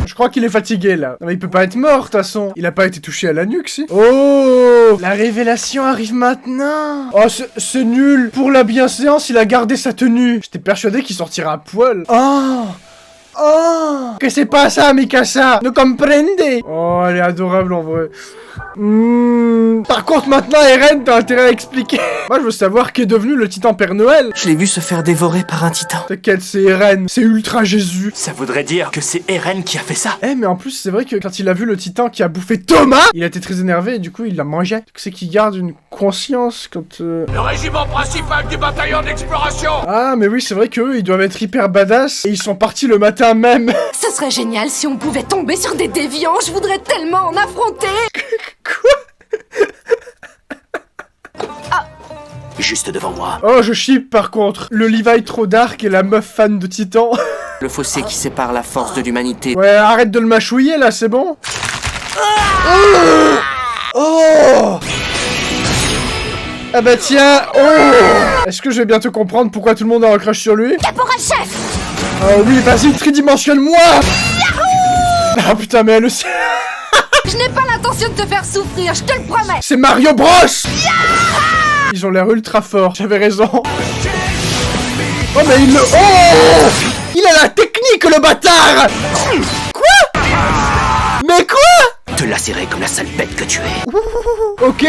Je crois qu'il est fatigué là. Non mais il peut pas être mort de toute façon. Il a pas été touché à la nuque si. Oh, la révélation arrive maintenant. Oh c'est nul. Pour la bienséance il a gardé sa tenue. J'étais persuadé qu'il sortirait à poil. Oh, que c'est pas ça Mikasa. Ne comprende. Oh elle est adorable en vrai. Par contre maintenant Eren t'as intérêt à expliquer. Moi je veux savoir qu'est devenu le titan Père Noël. Je l'ai vu se faire dévorer par un titan. T'inquiète c'est Eren, c'est Ultra Jésus. Ça voudrait dire que c'est Eren qui a fait ça. Eh mais en plus c'est vrai que quand il a vu le titan qui a bouffé Thomas, il a été très énervé et du coup il l'a mangé. C'est qu'il garde une conscience quand... Le régiment principal du bataillon d'exploration. Ah mais oui c'est vrai qu'eux ils doivent être hyper badass et ils sont partis le matin même. Ce serait génial si on pouvait tomber sur des déviants. Je voudrais tellement en affronter. Quoi? Juste devant moi. Oh je ship par contre. Le Levi trop dark et la meuf fan de titan. Le fossé qui sépare la force de l'humanité. Ouais arrête de le mâchouiller là c'est bon. Oh. Ah bah tiens. Oh. Est-ce que je vais bientôt comprendre pourquoi tout le monde a un crush sur lui? Caporal chef. Oh oui vas-y tridimensionne-moi. Ah putain mais elle aussi. Je n'ai pas l'intention de te faire souffrir, je te le promets. C'est Mario Bros. Ils ont l'air ultra forts, j'avais raison. Oh mais il le... Oh. Il a la technique le bâtard. Quoi? Mais quoi? Te lacérer comme la sale bête que tu es. Ok.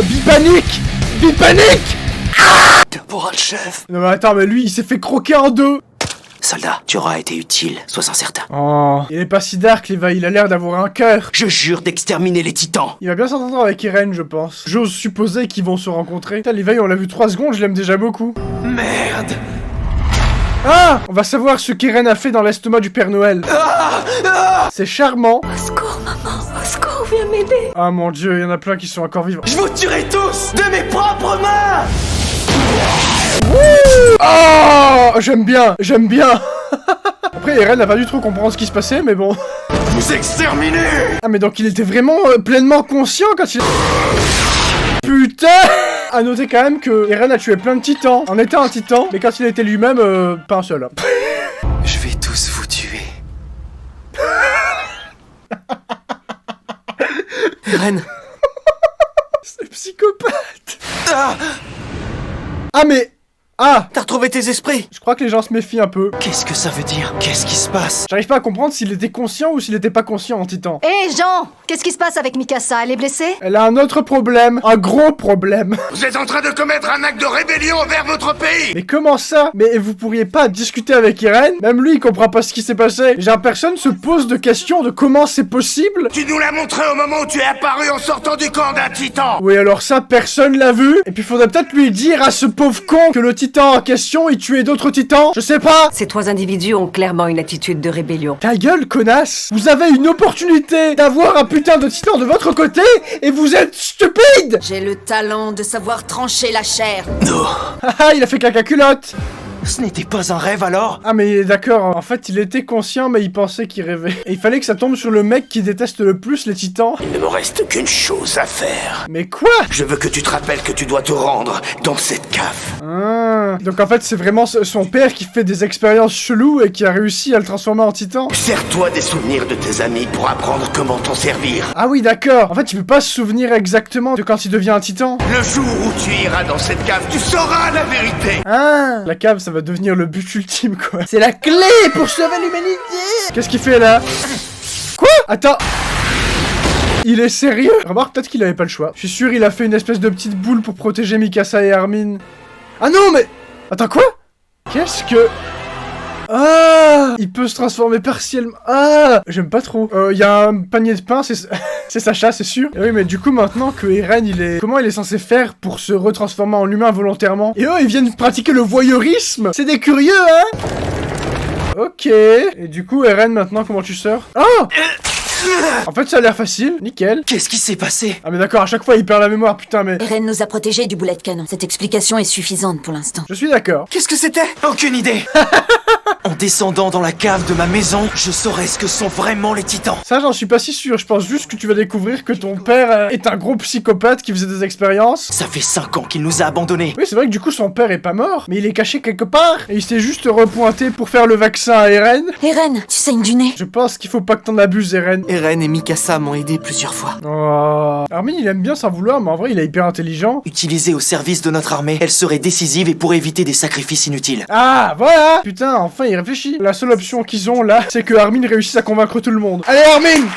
Bipanique. Bipanique. Caporal chef. Non mais attends mais lui il s'est fait croquer en deux. Soldat, tu auras été utile, sois-en certain. Oh, il est pas si dark, Levi, il a l'air d'avoir un cœur. Je jure d'exterminer les titans. Il va bien s'entendre avec Eren, je pense. J'ose supposer qu'ils vont se rencontrer. Putain, Levi, on l'a vu 3 secondes, je l'aime déjà beaucoup. Merde. Ah, on va savoir ce qu'Eren a fait dans l'estomac du Père Noël. C'est charmant. Au secours, maman, au secours, viens m'aider. Ah mon dieu, il y en a plein qui sont encore vivants. Je vous tuerai tous de mes propres mains. Oh, j'aime bien, j'aime bien. Après, Eren n'a pas dû trop comprendre ce qui se passait, mais bon. Vous exterminez. Ah, mais donc il était vraiment pleinement conscient quand il... Putain. À noter quand même que Eren a tué plein de titans en étant un titan, mais quand il était lui-même, pas un seul. Je vais tous vous tuer. Eren. C'est psychopathe. Ah mais... Ah! T'as retrouvé tes esprits? Je crois que les gens se méfient un peu. Qu'est-ce que ça veut dire? Qu'est-ce qui se passe? J'arrive pas à comprendre s'il était conscient ou s'il était pas conscient en titan. Hé Jean, qu'est-ce qui se passe avec Mikasa? Elle est blessée? Elle a un autre problème, un gros problème. Vous êtes en train de commettre un acte de rébellion envers votre pays. Mais comment ça? Mais vous pourriez pas discuter avec Eren? Même lui il comprend pas ce qui s'est passé. Genre personne se pose de questions de comment c'est possible. Tu nous l'as montré au moment où tu es apparu en sortant du camp d'un titan. Oui alors ça personne l'a vu. Et puis faudrait peut-être lui dire à ce pauvre con que le titan en question il tuait d'autres titans. Je sais pas. Ces 3 individus ont clairement une attitude de rébellion. Ta gueule connasse. Vous avez une opportunité d'avoir un putain de titan de votre côté et vous êtes stupide. J'ai le talent de savoir trancher la chair. Haha il a fait caca culotte. Ce n'était pas un rêve alors? Ah mais d'accord, en fait il était conscient mais il pensait qu'il rêvait. Et il fallait que ça tombe sur le mec qui déteste le plus les titans. Il ne me reste qu'une chose à faire. Mais quoi? Je veux que tu te rappelles que tu dois te rendre dans cette cave. Ah, donc en fait c'est vraiment son père qui fait des expériences cheloues et qui a réussi à le transformer en titan. Sers-toi des souvenirs de tes amis pour apprendre comment t'en servir. Ah oui d'accord, en fait il peut pas se souvenir exactement de quand il devient un titan. Le jour où tu iras dans cette cave, tu sauras la vérité. Ah, la cave ça va devenir le but ultime quoi. C'est la clé pour sauver l'humanité. Qu'est-ce qu'il fait là? Quoi? Attends. Il est sérieux? Remarque, peut-être qu'il avait pas le choix. Je suis sûr il a fait une espèce de petite boule pour protéger Mikasa et Armin. Ah non mais... Attends quoi? Qu'est-ce que... Ah, il peut se transformer partiellement. Ah, j'aime pas trop. Il y a un panier de pain, c'est Sacha, c'est sûr. Et oui, mais du coup, maintenant que Eren, comment il est censé faire pour se retransformer en humain volontairement? Et eux, ils viennent pratiquer le voyeurisme. C'est des curieux, hein? Ok. Et du coup, Eren, maintenant, comment tu sors? Oh! En fait, ça a l'air facile. Nickel. Qu'est-ce qui s'est passé? Ah mais d'accord, à chaque fois, il perd la mémoire, putain, mais... Eren nous a protégés du boulet de canon. Cette explication est suffisante pour l'instant. Je suis d'accord. Qu'est-ce que c'était? Aucune idée. En descendant dans la cave de ma maison, je saurais ce que sont vraiment les titans. Ça, j'en suis pas si sûr. Je pense juste que tu vas découvrir que ton père est un gros psychopathe qui faisait des expériences. Ça fait 5 ans qu'il nous a abandonnés. Oui, c'est vrai que du coup, son père est pas mort, mais il est caché quelque part. Et il s'est juste repointé pour faire le vaccin à Eren. Eren, tu saignes du nez. Je pense qu'il faut pas que t'en abuses, Eren. Eren et Mikasa m'ont aidé plusieurs fois. Oh. Armin, il aime bien s'en vouloir, mais en vrai, il est hyper intelligent. Utilisée au service de notre armée, elle serait décisive et pourrait éviter des sacrifices inutiles. Ah, voilà. Putain, enfin, il réfléchit. La seule option qu'ils ont, là, c'est que Armin réussisse à convaincre tout le monde. Allez, Armin!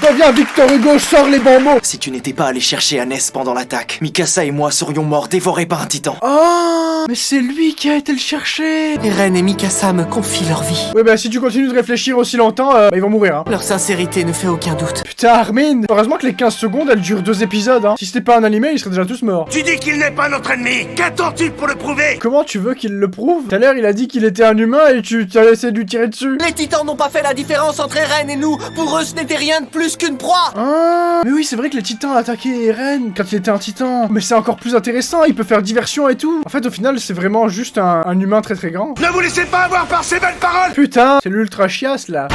Deviens Victor Hugo, sors les bons mots! Si tu n'étais pas allé chercher Hannes pendant l'attaque, Mikasa et moi serions morts dévorés par un titan. Oh! Mais c'est lui qui a été le chercher! Eren et Mikasa me confient leur vie. Oui, bah, si tu continues de réfléchir aussi longtemps, ils vont mourir, hein. Leur sincérité ne fait aucun doute. Putain, Armin! Heureusement que les 15 secondes, elles durent 2 épisodes, hein. Si c'était pas un animé, ils seraient déjà tous morts. Tu dis qu'il n'est pas notre ennemi. Qu'attends-tu pour le prouver? Comment tu veux qu'il le prouve? Tout à l'heure, il a dit qu'il était un humain et tu as essayé de lui tirer dessus. Les titans n'ont pas fait la différence entre Eren et nous. Pour eux, ce n'était rien de plus qu'une proie. Ah, mais oui, c'est vrai que les titans attaquaient Eren quand il était un titan. Mais c'est encore plus intéressant, il peut faire diversion et tout. En fait, au final, c'est vraiment juste un humain très très grand. Ne vous laissez pas avoir par ces belles paroles. Putain, c'est l'ultra chiasse là.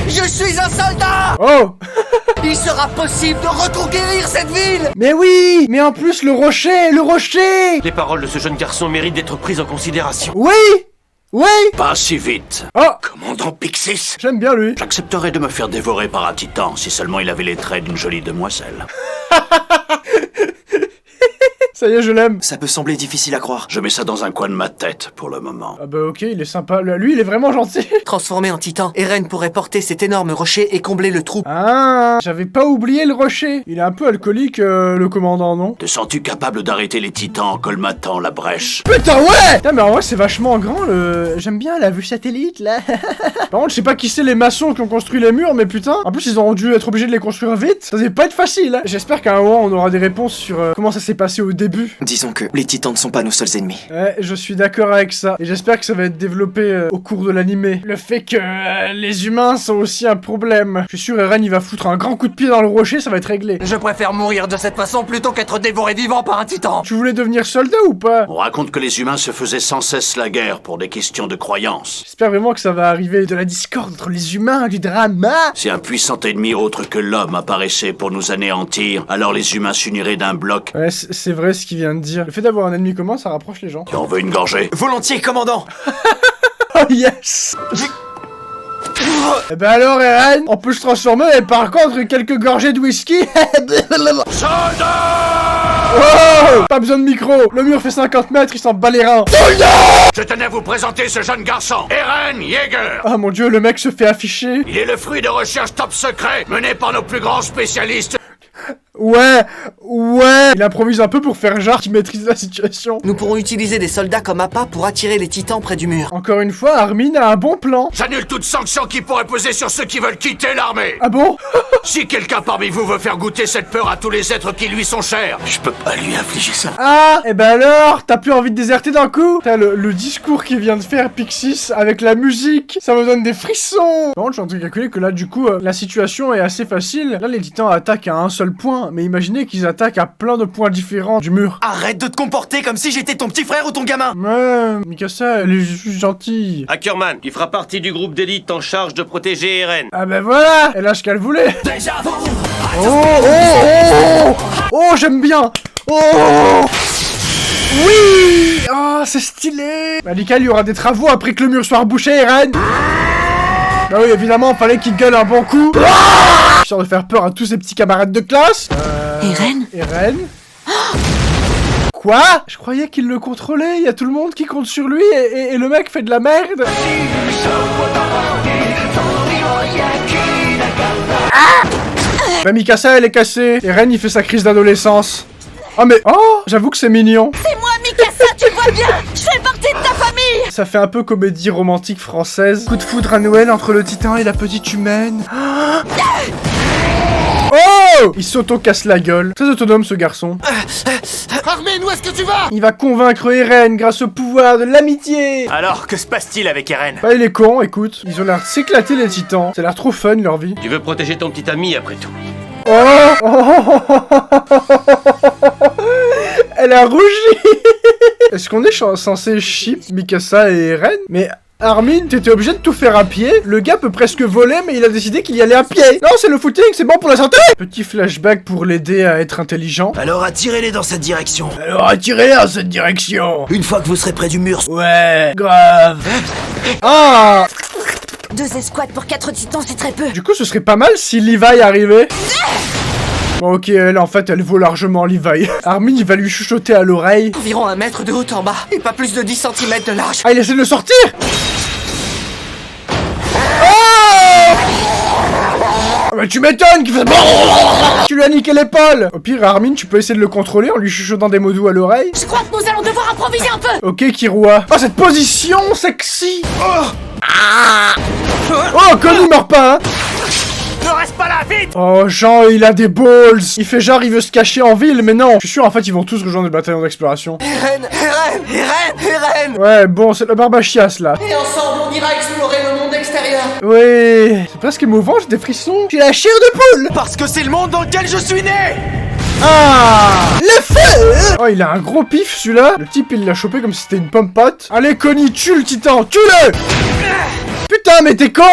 Je suis un soldat. Oh. Il sera possible de reconquérir cette ville. Mais oui. Mais en plus, le rocher. Les paroles de ce jeune garçon méritent d'être prises en considération. Oui. Oui. Pas si vite. Oh. Commandant Pixis, J'aime bien lui. J'accepterais de me faire dévorer par un titan si seulement il avait les traits d'une jolie demoiselle. Ça y est, je l'aime. Ça peut sembler difficile à croire. Je mets ça dans un coin de ma tête pour le moment. Ah bah ok, il est sympa. Lui, il est vraiment gentil. Transformé en titan, Eren pourrait porter cet énorme rocher et combler le trou. Ah, j'avais pas oublié le rocher. Il est un peu alcoolique, le commandant, non? Te sens-tu capable d'arrêter les titans en colmatant la brèche? Putain, ouais! Putain, mais en vrai, c'est vachement grand, J'aime bien la vue satellite, là. Par contre, je sais pas qui c'est les maçons qui ont construit les murs, mais putain. En plus, ils ont dû être obligés de les construire vite. Ça devait pas être facile, hein. J'espère qu'à un moment, on aura des réponses sur comment ça s'est passé au début. Disons que les titans ne sont pas nos seuls ennemis. Ouais, je suis d'accord avec ça. Et j'espère que ça va être développé au cours de l'animé. Le fait que les humains sont aussi un problème. Je suis sûr, Eren, il va foutre un grand coup de pied dans le rocher, ça va être réglé. Je préfère mourir de cette façon plutôt qu'être dévoré vivant par un titan. Tu voulais devenir soldat ou pas? On raconte que les humains se faisaient sans cesse la guerre pour des questions de croyance. J'espère vraiment que ça va arriver de la discorde entre les humains, du drama. Si un puissant ennemi autre que l'homme apparaissait pour nous anéantir, alors les humains s'uniraient d'un bloc. Ouais, c'est vrai ce qu'il vient de dire. Le fait d'avoir un ennemi commun, ça rapproche les gens. Tu en veux une gorgée? Volontiers, commandant. Oh yes. Eh ben alors, Eren, on peut se transformer, et par contre, quelques gorgées de whisky. Oh, pas besoin de micro. Le mur fait 50 mètres, il s'en bat les reins. Je tenais à vous présenter ce jeune garçon, Eren Yeager. Ah mon dieu, le mec se fait afficher. Il est le fruit de recherches top secrets menées par nos plus grands spécialistes. Ouais. Il improvise un peu pour faire genre qu'il maîtrise la situation. Nous pourrons utiliser des soldats comme appât pour attirer les titans près du mur. Encore une fois, Armin a un bon plan. J'annule toute sanction qui pourrait peser sur ceux qui veulent quitter l'armée. Ah bon? Si quelqu'un parmi vous veut faire goûter cette peur à tous les êtres qui lui sont chers, Je peux pas lui infliger ça. Ah, et ben alors, t'as plus envie de déserter d'un coup? Putain, le discours qu'il vient de faire Pixis avec la musique, ça me donne des frissons. Bon, je suis en train de calculer que là, du coup, la situation est assez facile. Là, les titans attaquent à un seul point, mais imaginez qu'ils attaquent attaque à plein de points différents du mur. Arrête de te comporter comme si j'étais ton petit frère ou ton gamin. Ouais, Mikasa, elle est juste gentille. Ackerman, tu feras partie du groupe d'élite en charge de protéger Eren. Ah ben voilà, elle a ce qu'elle voulait. Oh, j'aime bien. Oh, oui. Ah, c'est stylé. Bah nickel, il y aura des travaux après que le mur soit rebouché, Eren. Bah oui, évidemment, fallait qu'il gueule un bon coup. Histoire de faire peur à tous ses petits camarades de classe. Eren. Quoi? Je croyais qu'il le contrôlait, il y a tout le monde qui compte sur lui et le mec fait de la merde. Bah Mikasa elle est cassée, Eren il fait sa crise d'adolescence. Oh mais... Oh, j'avoue que c'est mignon. C'est moi, Mikasa, tu vois bien. Je fais partie de ta famille. Ça fait un peu comédie romantique française. Coup de foudre à Noël entre le titan et la petite humaine. Oh! Il s'auto-casse la gueule. Très autonome ce garçon. Armin, où est-ce que tu vas? Il va convaincre Eren grâce au pouvoir de l'amitié. Alors, que se passe-t-il avec Eren? Bah il est con, écoute. Ils ont l'air de s'éclater les titans. Ça a l'air trop fun leur vie. Tu veux protéger ton petit ami après tout. Oh! Elle a rougi. Est-ce qu'on est censé ship Mikasa et Eren? Mais Armin, t'étais obligé de tout faire à pied. Le gars peut presque voler, mais il a décidé qu'il y allait à pied. Non, c'est le footing, c'est bon pour la santé. Petit flashback pour l'aider à être intelligent. Alors attirez-les dans cette direction. Une fois que vous serez près du mur. Ouais, grave. Ah! 2 escouades pour 4 titans, c'est très peu. Du coup, ce serait pas mal si Levi arrivait. Bon, ok, elle, en fait, elle vaut largement Levi. Armin, il va lui chuchoter à l'oreille. Environ 1 mètre de haut en bas, et pas plus de 10 cm de large. Ah, il essaie de le sortir. Oh! Ah bah, tu m'étonnes qu'il fasse... Tu lui as niqué l'épaule. Au pire, Armin, tu peux essayer de le contrôler en lui chuchotant des mots doux à l'oreille. Je crois que nous allons devoir improviser un peu. Ok, Killua. Oh, cette position sexy. Oh, Connie meurt pas, hein. Ne reste pas là, vite! Oh, Jean, il a des balls. Il fait genre, il veut se cacher en ville, mais non. Je suis sûr, en fait, ils vont tous rejoindre le bataillon d'exploration. Eren! Ouais, bon, c'est la barbachiasse, là. Et ensemble, on ira explorer le monde extérieur. Oui, c'est presque émouvant, j'ai des frissons. J'ai la chair de poule. Parce que c'est le monde dans lequel je suis né! Ah, le feu. Oh, il a un gros pif, celui-là. Le type, il l'a chopé comme si c'était une pomme pote. Allez, Connie, tue le titan, tue-le. Putain, mais t'es con.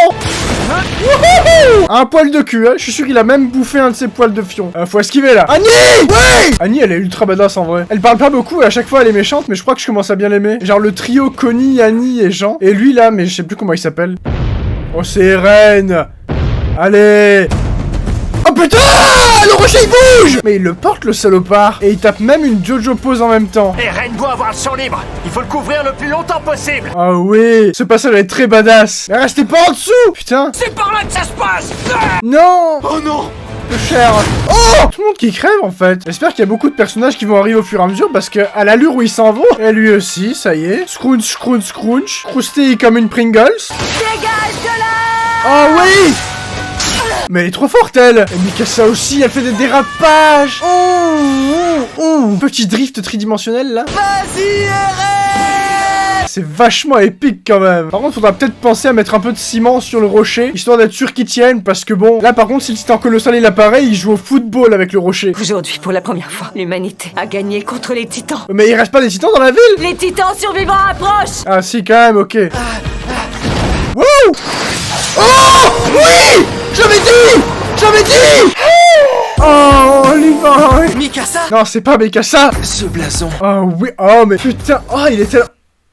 Un poil de cul, hein. Je suis sûr qu'il a même bouffé un de ses poils de fion. Faut esquiver, là. Annie. Ouais. Annie, elle est ultra badass, en vrai. Elle parle pas beaucoup, et à chaque fois, elle est méchante, mais je crois que je commence à bien l'aimer. Genre le trio Connie, Annie et Jean. Et lui, là, mais je sais plus comment il s'appelle. Oh, c'est Eren. Allez. Oh putain! Le rocher il bouge! Mais il le porte le salopard. Et il tape même une Jojo pose en même temps. Eren doit avoir le champ libre. Il faut le couvrir le plus longtemps possible. Ah oui, ce passage est très badass. Mais restez pas en dessous! Putain! C'est par là que ça se passe! Non! Oh non! Le cher! Oh! Tout le monde qui crève en fait. J'espère qu'il y a beaucoup de personnages qui vont arriver au fur et à mesure parce que à l'allure où ils s'en vont, et lui aussi, ça y est. Scrunch, scrunch, scrunch. Croustille comme une Pringles. Dégage de là! Oh oui! Mais elle est trop forte, elle! Et Mikasa aussi, elle fait des dérapages! Petit drift tridimensionnel, là. Vas-y, Eren! C'est vachement épique, quand même. Par contre, faudra peut-être penser à mettre un peu de ciment sur le rocher, histoire d'être sûr qu'il tienne, parce que bon... Là, par contre, si le titan colossal il apparaît, il joue au football avec le rocher. Aujourd'hui, pour la première fois, l'humanité a gagné contre les titans. Mais il reste pas des titans dans la ville! Les titans survivants approchent! Ah si, quand même, ok. Wouh! Oh! Oui! J'avais dit! Oh, Levi! Mikasa! Non, c'est pas Mikasa! Ce blason. Oh oui, oh mais putain, oh il était là.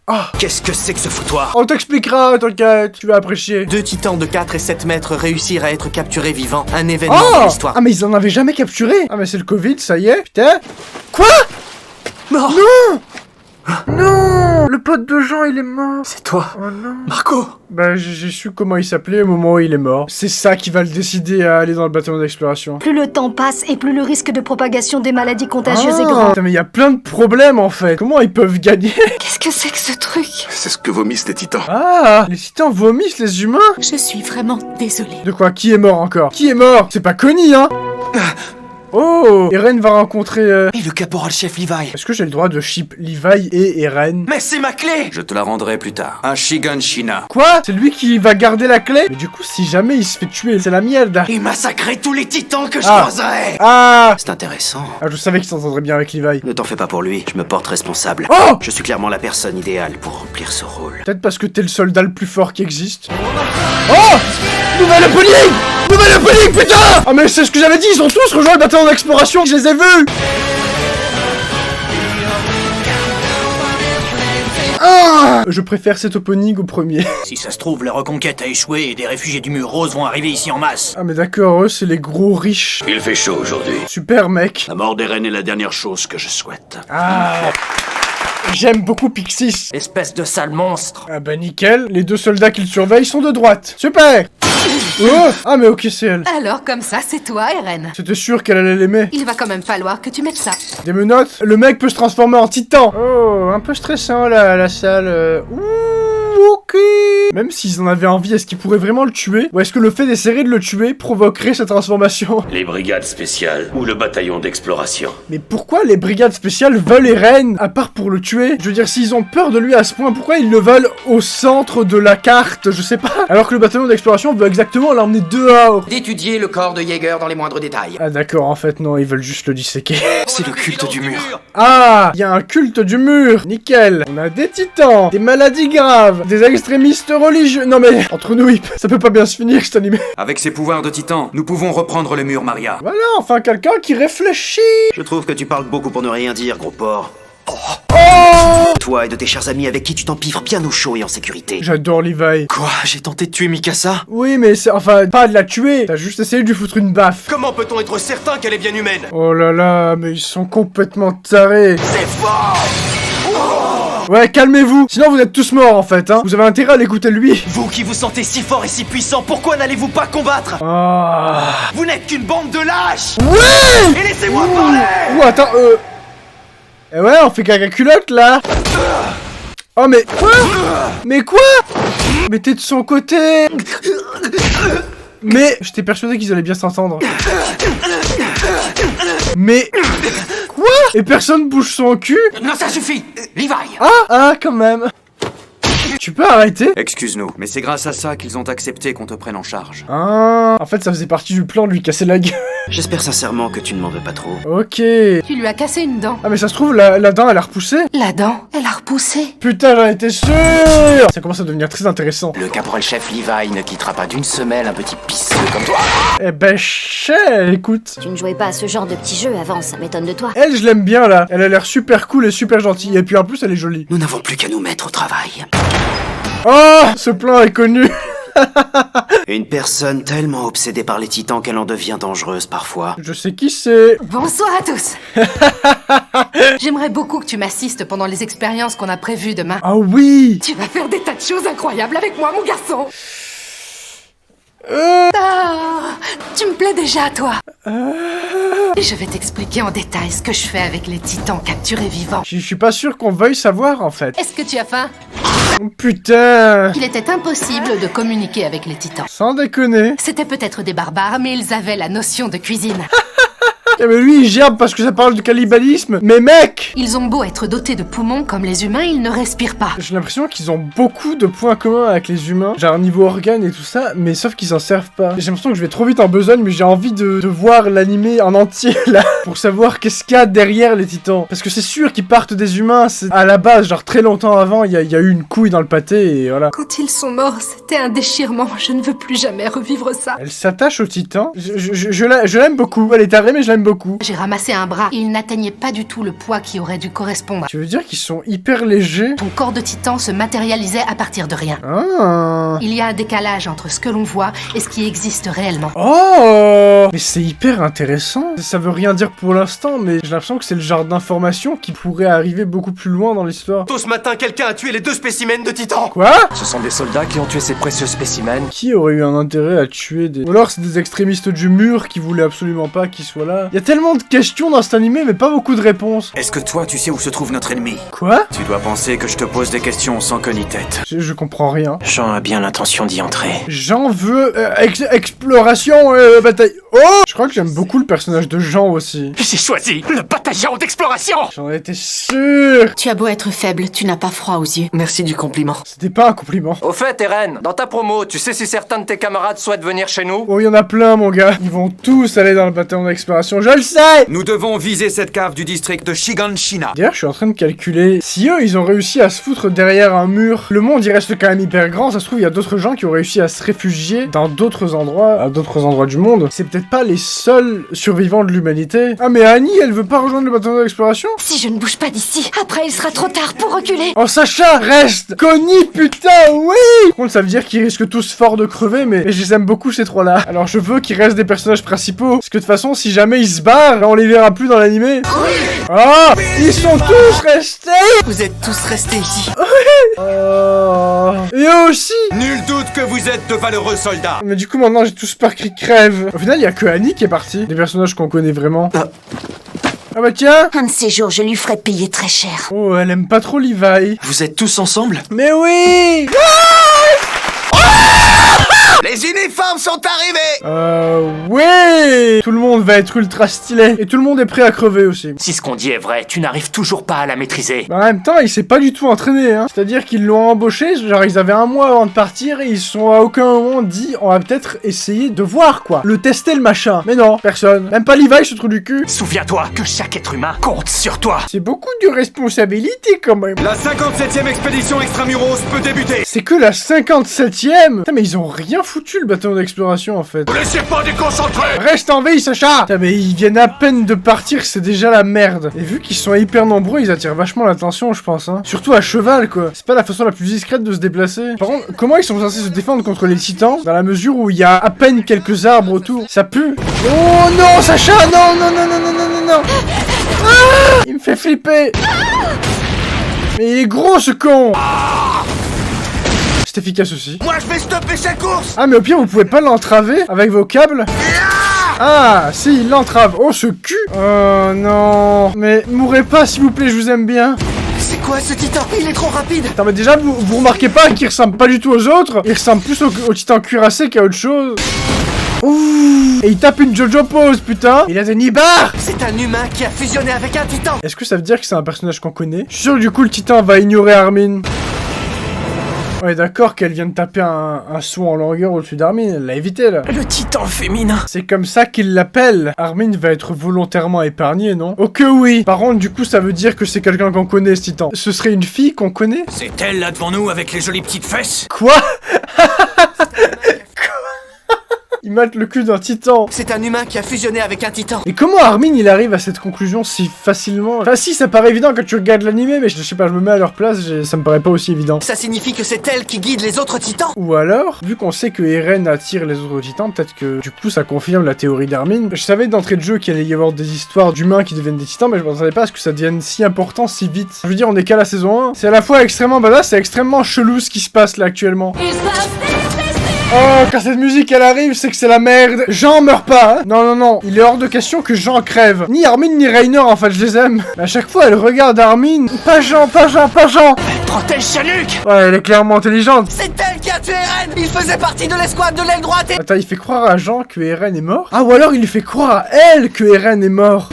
Ah. Qu'est-ce que c'est que ce foutoir? On t'expliquera, t'inquiète, tu vas apprécier. 2 titans de 4 et 7 mètres réussir à être capturés vivants. Un événement Oh! de l'histoire. Ah mais ils en avaient jamais capturé. Ah mais c'est le Covid, ça y est. Putain. Quoi? Non! Non! Non! Le pote de Jean, il est mort. C'est toi, Oh non. Marco! Bah j'ai su comment il s'appelait au moment où il est mort. C'est ça qui va le décider à aller dans le bataillon d'exploration. Plus le temps passe et plus le risque de propagation des maladies contagieuses est grand. Putain, mais il y a plein de problèmes en fait. Comment ils peuvent gagner? Qu'est-ce que c'est que ce truc? C'est ce que vomissent les titans. Ah! Les titans vomissent les humains? Je suis vraiment désolée. De quoi? Qui est mort encore? Qui est mort? C'est pas Connie, hein? Oh, Eren va rencontrer... Et le caporal-chef Levi. Est-ce que j'ai le droit de ship Levi et Eren? Mais c'est ma clé! Je te la rendrai plus tard. Un Shiganshina. Quoi? C'est lui qui va garder la clé? Mais du coup, si jamais il se fait tuer, c'est la merde. Et massacrer tous les titans que je Ah. croiserai! Ah! C'est intéressant. Ah, je savais qu'il s'entendrait bien avec Levi. Ne t'en fais pas pour lui, je me porte responsable. Oh! Je suis clairement la personne idéale pour remplir ce rôle. Peut-être parce que t'es le soldat le plus fort qui existe. Oh! Nouvelle opening! Nouvelle opening, putain! Ah mais c'est ce que j'avais dit, ils ont tous rejoint le bataillon d'exploration, je les ai vus! Ah! Je préfère cet opening au premier. Si ça se trouve, la reconquête a échoué et des réfugiés du mur rose vont arriver ici en masse. Ah mais d'accord, eux c'est les gros riches. Il fait chaud aujourd'hui. Super mec. La mort d'Eren est la dernière chose que je souhaite. Ah! J'aime beaucoup Pixis. Espèce de sale monstre. Ah bah nickel, les deux soldats qui le surveillent sont de droite. Super! Oh! Ah mais ok c'est elle. Alors comme ça, c'est toi, Eren. C'était sûr qu'elle allait l'aimer. Il va quand même falloir que tu mettes ça. Des menottes? Le mec peut se transformer en titan. Oh, un peu stressant là, la salle. Ouh, ok. Même s'ils en avaient envie, est-ce qu'ils pourraient vraiment le tuer? Ou est-ce que le fait d'essayer de le tuer provoquerait cette transformation? Les brigades spéciales ou le bataillon d'exploration. Mais pourquoi les brigades spéciales veulent Eren, à part pour le tuer? Je veux dire, s'ils ont peur de lui à ce point, pourquoi ils le veulent au centre de la carte? Je sais pas. Alors que le bataillon d'exploration veut exactement l'emmener dehors. D'étudier le corps de Jaeger dans les moindres détails. Ah d'accord, en fait non, ils veulent juste le disséquer. C'est le culte du mur. Ah, il y a un culte du mur. Nickel. On a des titans, des maladies graves, des extrémistes religieux. Non mais, entre nous, ça peut pas bien se finir cet animé. Avec ses pouvoirs de titan, nous pouvons reprendre le mur, Maria. Voilà, enfin quelqu'un qui réfléchit. Je trouve que tu parles beaucoup pour ne rien dire, gros porc. Oh! Toi et de tes chers amis avec qui tu t'empiffres bien au chaud et en sécurité. J'adore Levi. Quoi? J'ai tenté de tuer Mikasa? Oui, mais c'est... Enfin, pas de la tuer. T'as juste essayé de lui foutre une baffe. Comment peut-on être certain qu'elle est bien humaine? Oh là là, mais ils sont complètement tarés. C'est fort! Ouais, calmez-vous. Sinon, vous êtes tous morts, en fait, hein. Vous avez intérêt à l'écouter lui. Vous qui vous sentez si fort et si puissant, pourquoi n'allez-vous pas combattre? Ah... Vous n'êtes qu'une bande de lâches! Ouais! Et laissez-moi parler! Ouh, attends, Eh ouais, on fait caca culotte, là. Oh, mais... Quoi? Mais quoi? Mais t'es de son côté. Mais... J'étais persuadé qu'ils allaient bien s'entendre. Mais... Quoi? Et personne bouge son cul? Non, ça suffit. Levi. Ah, quand même. Tu peux arrêter? Excuse-nous, mais c'est grâce à ça qu'ils ont accepté qu'on te prenne en charge. Ah, en fait, ça faisait partie du plan de lui casser la gueule. J'espère sincèrement que tu ne m'en veux pas trop. Ok. Tu lui as cassé une dent. Ah, mais ça se trouve, la dent, elle a repoussé? La dent, elle a repoussé. Putain, j'en étais sûr! Ça commence à devenir très intéressant. Le caporal-chef Levi ne quittera pas d'une semelle un petit pisseux comme toi. Eh ben, chais, écoute. Tu ne jouais pas à ce genre de petit jeu avant, ça m'étonne de toi. Elle, je l'aime bien, là. Elle a l'air super cool et super gentille. Et puis, en plus, elle est jolie. Nous n'avons plus qu'à nous mettre au travail. Oh! Ce plan est connu. Une personne tellement obsédée par les titans qu'elle en devient dangereuse parfois. Je sais qui c'est. Bonsoir à tous. J'aimerais beaucoup que tu m'assistes pendant les expériences qu'on a prévues demain. Ah oui! Tu vas faire des tas de choses incroyables avec moi, mon garçon. Ah, tu me plais déjà, toi. Et je vais t'expliquer en détail ce que je fais avec les titans capturés vivants. Je suis pas sûr qu'on veuille savoir, en fait. Est-ce que tu as faim? Oh, putain! Il était impossible de communiquer avec les titans. Sans déconner. C'était peut-être des barbares, mais ils avaient la notion de cuisine. Eh mais lui, il gerbe parce que ça parle de cannibalisme. Mais mec! Ils ont beau être dotés de poumons comme les humains, ils ne respirent pas. J'ai l'impression qu'ils ont beaucoup de points communs avec les humains, genre niveau organes et tout ça, mais sauf qu'ils en servent pas. J'ai l'impression que je vais trop vite en besogne, mais j'ai envie de voir l'animé en entier là, pour savoir qu'est-ce qu'il y a derrière les titans. Parce que c'est sûr qu'ils partent des humains, c'est à la base, genre très longtemps avant, il y a eu une couille dans le pâté et voilà. Quand ils sont morts, c'était un déchirement. Je ne veux plus jamais revivre ça. Elle s'attache aux titans. Je l'aime beaucoup. Elle est tarée, mais je l'aime beaucoup. J'ai ramassé un bras et il n'atteignait pas du tout le poids qui aurait dû correspondre. Tu veux dire qu'ils sont hyper légers? Ton corps de titan se matérialisait à partir de rien. Ah. Il y a un décalage entre ce que l'on voit et ce qui existe réellement. Oh! Mais c'est hyper intéressant. Ça veut rien dire pour l'instant, mais j'ai l'impression que c'est le genre d'information qui pourrait arriver beaucoup plus loin dans l'histoire. Tôt ce matin, quelqu'un a tué les 2 spécimens de titan. Quoi? Ce sont des soldats qui ont tué ces précieux spécimens. Qui aurait eu un intérêt à tuer des... Ou alors c'est des extrémistes du mur qui voulaient absolument pas qu'ils soient là. Il y a a tellement de questions dans cet animé, mais pas beaucoup de réponses. Est-ce que toi, tu sais où se trouve notre ennemi? Quoi? Tu dois penser que je te pose des questions sans queue ni tête. Je comprends rien. Jean a bien l'intention d'y entrer. Jean veut exploration, bataille. Oh! Je crois que j'aime beaucoup le personnage de Jean aussi. J'ai choisi le bataillon d'exploration. J'en étais sûr. Tu as beau être faible, tu n'as pas froid aux yeux. Merci du compliment. C'était pas un compliment. Au fait, Eren, dans ta promo, tu sais si certains de tes camarades souhaitent venir chez nous? Oh, il y en a plein, mon gars. Ils vont tous aller dans le bataillon d'exploration, je le sais! Nous devons viser cette cave du district de Shiganshina. D'ailleurs, je suis en train de calculer. Si eux, ils ont réussi à se foutre derrière un mur, le monde, il reste quand même hyper grand. Ça se trouve, il y a d'autres gens qui ont réussi à se réfugier dans d'autres endroits, à d'autres endroits du monde. C'est peut-être pas les seuls survivants de l'humanité. Ah, mais Annie, elle veut pas rejoindre le bataillon d'exploration? Si je ne bouge pas d'ici, après il sera trop tard pour reculer. Oh, Sacha, reste! Connie, putain, oui! Par contre, ça veut dire qu'ils risquent tous fort de crever, mais je les aime beaucoup, ces trois-là. Alors, je veux qu'ils restent des personnages principaux. Parce que de toute façon, si jamais ils se barrent, on les verra plus dans l'animé. Ah! Ils sont tous restés! Vous êtes tous restés ici. Et eux aussi! Nul doute que vous êtes de valeureux soldats. Mais du coup, maintenant, j'ai tous peur qu'ils crèvent. Au final, il y a que Annie qui est partie. Des personnages qu'on connaît vraiment. Ah bah tiens! Un de ces jours, je lui ferai payer très cher. Oh, elle aime pas trop Levi. Vous êtes tous ensemble? Mais oui! Les uniformes sont arrivés! Oui! Tout le monde va être ultra stylé. Et tout le monde est prêt à crever aussi. Si ce qu'on dit est vrai, tu n'arrives toujours pas à la maîtriser. Bah, en même temps, il s'est pas du tout entraîné, hein. C'est-à-dire qu'ils l'ont embauché, genre ils avaient un mois avant de partir et ils se sont à aucun moment dit on va peut-être essayer de voir quoi. Le tester le machin. Mais non, personne. Même pas Levi, ce trou du cul. Souviens-toi que chaque être humain compte sur toi. C'est beaucoup de responsabilité quand même. La 57e expédition extramuros peut débuter. C'est que la 57e. Putain, mais ils ont rien foutu le bataillon d'exploration en fait. Laissez pas déconcentrer. Reste en veille, Sacha. Putain, mais ils viennent à peine de partir, c'est déjà la merde. Et vu qu'ils sont hyper nombreux, ils attirent vachement l'attention, je pense, hein. Surtout à cheval, quoi. C'est pas la façon la plus discrète de se déplacer. Par contre, comment ils sont censés se défendre contre les titans dans la mesure où il y a à peine quelques arbres autour? Ça pue. Oh non, Sacha, non, non, non, non, non, non, non, non. Ah, il me fait flipper. Mais il est gros, ce con. C'est efficace aussi. Moi, je vais stopper sa course! Ah, mais au pire, vous pouvez pas l'entraver avec vos câbles? Ah, si, il l'entrave. Oh, ce cul. Oh, non. Mais mourrez pas, s'il vous plaît, je vous aime bien. C'est quoi ce titan? Il est trop rapide! Attends, mais déjà, vous remarquez pas qu'il ressemble pas du tout aux autres? Il ressemble plus au titan cuirassé qu'à autre chose. Ouh. Et il tape une Jojo pose, putain. Il a des nibards. C'est un humain qui a fusionné avec un titan! Est-ce que ça veut dire que c'est un personnage qu'on connaît? Je suis sûr que du coup, le titan va ignorer Armin. Ouais, d'accord qu'elle vient de taper un saut en longueur au-dessus d'Armin, elle l'a évité là. Le titan féminin! C'est comme ça qu'il l'appelle. Armin va être volontairement épargné, non? Oh que oui! Par contre, du coup, ça veut dire que c'est quelqu'un qu'on connaît, ce titan. Ce serait une fille qu'on connaît? C'est elle là devant nous avec les jolies petites fesses? Quoi? Il mate le cul d'un titan. C'est un humain qui a fusionné avec un titan. Et comment Armin il arrive à cette conclusion si facilement? Enfin si, ça paraît évident quand tu regardes l'animé, mais je sais pas, je me mets à leur place, ça me paraît pas aussi évident. Ça signifie que c'est elle qui guide les autres titans? Ou alors, vu qu'on sait que Eren attire les autres titans, peut-être que du coup ça confirme la théorie d'Armin. Je savais d'entrée de jeu qu'il allait y avoir des histoires d'humains qui deviennent des titans, mais je m'attendais pas à ce que ça devienne si important si vite. Je veux dire, on est qu'à la saison 1. C'est à la fois extrêmement badass, c'est extrêmement chelou ce qui se passe là actuellement. Oh, quand cette musique elle arrive, c'est que c'est la merde. Jean meurt pas, hein. Non, non, non. Il est hors de question que Jean crève. Ni Armin ni Reiner, en fait, je les aime. Mais à chaque fois, elle regarde Armin. Pas Jean, pas Jean, pas Jean. Protège Chanuk. Ouais, elle est clairement intelligente. C'est elle qui a tué Eren! Il faisait partie de l'escouade de l'aile droite et... Attends, il fait croire à Jean que Eren est mort? Ah, ou alors il lui fait croire à elle que Eren est mort.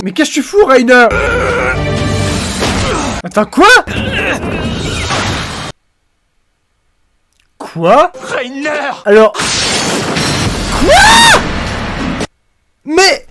Mais qu'est-ce que tu fous, Reiner? Attends, quoi? Quoi? Reiner. Alors... Quoi? Mais...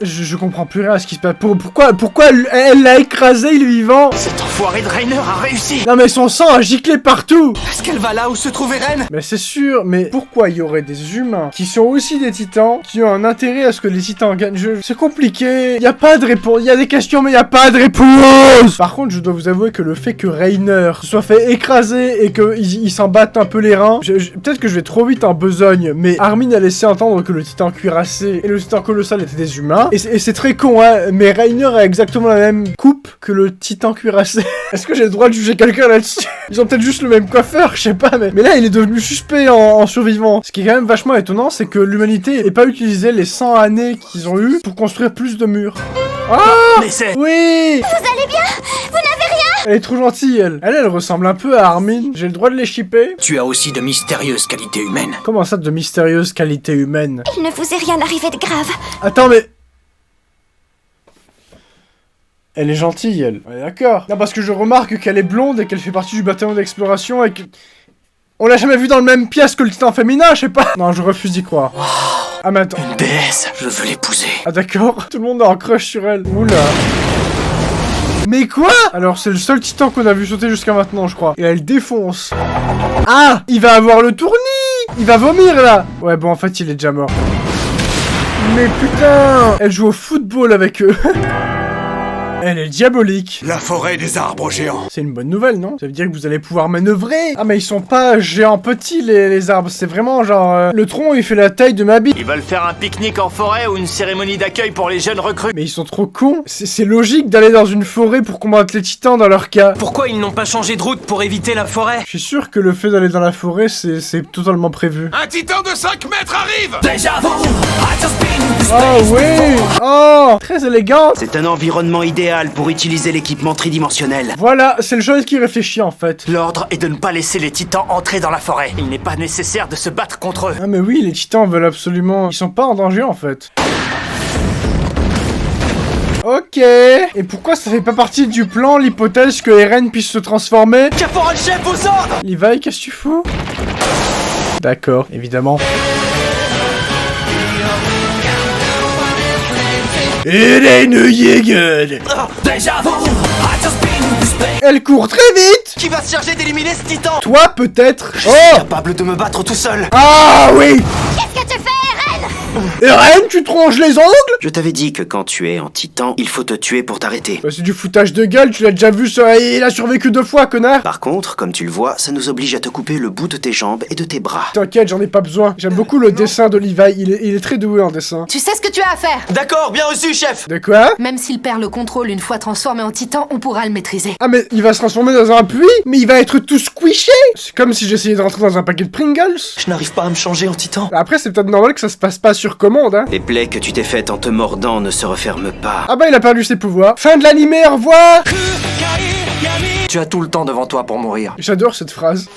Je comprends plus rien à ce qui se passe. Pourquoi elle l'a écrasé, le vivant? Cet enfoiré de Reiner a réussi. Non mais son sang a giclé partout. Est-ce qu'elle va là où se trouve Eren? Mais c'est sûr, mais pourquoi il y aurait des humains qui sont aussi des titans, qui ont un intérêt à ce que les titans gagnent? C'est compliqué, y a pas de réponse, il y a des questions mais y a pas de réponse. Par contre, je dois vous avouer que le fait que Reiner se soit fait écraser et qu'ils s'en battent un peu les reins, peut-être que je vais trop vite en besogne, mais Armin a laissé entendre que le titan cuirassé et le titan colossal étaient des humains. Et c'est très con, hein, mais Reiner a exactement la même coupe que le titan cuirassé. Est-ce que j'ai le droit de juger quelqu'un là-dessus? Ils ont peut-être juste le même coiffeur, je sais pas, mais là il est devenu suspect en survivant. Ce qui est quand même vachement étonnant, c'est que l'humanité n'ait pas utilisé les 100 années qu'ils ont eu pour construire plus de murs. Ah! Mais c'est... Oui! Vous allez bien? Vous n'avez rien? Elle est trop gentille, elle. Elle ressemble un peu à Armin. J'ai le droit de les shipper? Tu as aussi de mystérieuses qualités humaines. Comment ça, de mystérieuses qualités humaines? Il ne vous est rien arrivé de grave. Attends, mais... Elle est gentille, elle. Ouais, d'accord. Non, parce que je remarque qu'elle est blonde et qu'elle fait partie du bataillon d'exploration et que... On l'a jamais vu dans le même pièce que le titan féminin, je sais pas. Non, je refuse d'y croire. Wow. Ah, mais attends. Une déesse, je veux l'épouser. Ah, d'accord. Tout le monde a un crush sur elle. Oula. Mais quoi? Alors, c'est le seul titan qu'on a vu sauter jusqu'à maintenant, je crois. Et elle défonce. Ah! Il va avoir le tournis! Il va vomir, là! Ouais, bon, en fait, il est déjà mort. Mais putain! Elle joue au football avec eux. Elle est diabolique. La forêt des arbres géants. C'est une bonne nouvelle, non? Ça veut dire que vous allez pouvoir manœuvrer. Ah, mais ils sont pas géants petits, les arbres. C'est vraiment genre... le tronc, il fait la taille de ma bite. Ils veulent faire un pique-nique en forêt ou une cérémonie d'accueil pour les jeunes recrues. Mais ils sont trop cons. C'est logique d'aller dans une forêt pour combattre les titans dans leur cas. Pourquoi ils n'ont pas changé de route pour éviter la forêt? Je suis sûr que le fait d'aller dans la forêt, c'est totalement prévu. Un titan de 5 mètres arrive. Oh oui! Oh! Très élégant! C'est un environnement idéal pour utiliser l'équipement tridimensionnel. Voilà, c'est le chose qui réfléchit en fait. L'ordre est de ne pas laisser les titans entrer dans la forêt. Il n'est pas nécessaire de se battre contre eux. Ah mais oui, les titans veulent absolument... Ils sont pas en danger en fait. Ok. Et pourquoi ça fait pas partie du plan, l'hypothèse que Eren puisse se transformer? Caporal chef, vos ordres! Levi, qu'est-ce que tu fous? D'accord, évidemment. Eren Yeager. Elle court très vite. Qui va se charger d'éliminer ce titan? Toi peut-être. Je suis capable de me battre tout seul. Ah oui. Qu'est-ce que tu fais, Eren? Eren, tu te ronges les ongles? Je t'avais dit que quand tu es en titan, il faut te tuer pour t'arrêter. Bah, c'est du foutage de gueule, tu l'as déjà vu ça, il a survécu 2 fois, connard. Par contre, comme tu le vois, ça nous oblige à te couper le bout de tes jambes et de tes bras. T'inquiète, j'en ai pas besoin. J'aime beaucoup le dessin de Levi, il est très doué en dessin. Tu sais ce que tu as à faire. D'accord, bien reçu, chef. De quoi? Même s'il perd le contrôle une fois transformé en titan, on pourra le maîtriser. Ah mais il va se transformer dans un puits? Mais il va être tout squishy? C'est comme si j'essayais de rentrer dans un paquet de Pringles. Je n'arrive pas à me changer en titan. Après, c'est peut-être normal que ça se passe pas sur commande, hein. Les plaies que tu t'es faites en te mordant ne se referment pas. Ah bah il a perdu ses pouvoirs. Fin de l'animé, au revoir. Tu as tout le temps devant toi pour mourir. J'adore cette phrase.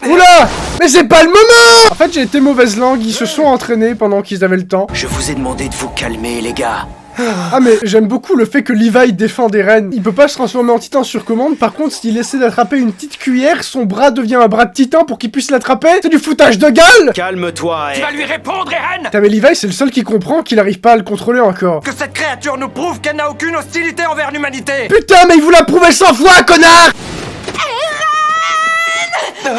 Oula! Mais c'est pas le moment! En fait, j'ai été mauvaise langue, ils se sont entraînés pendant qu'ils avaient le temps. Je vous ai demandé de vous calmer, les gars. Ah mais j'aime beaucoup le fait que Levi défend Eren. Il peut pas se transformer en titan sur commande, par contre s'il essaie d'attraper une petite cuillère, son bras devient un bras de titan pour qu'il puisse l'attraper. C'est du foutage de gueule! Calme-toi, Tu vas lui répondre, Eren! Putain mais Levi c'est le seul qui comprend qu'il arrive pas à le contrôler encore. Que cette créature nous prouve qu'elle n'a aucune hostilité envers l'humanité! Putain mais il vous l'a prouvé 100 fois, connard!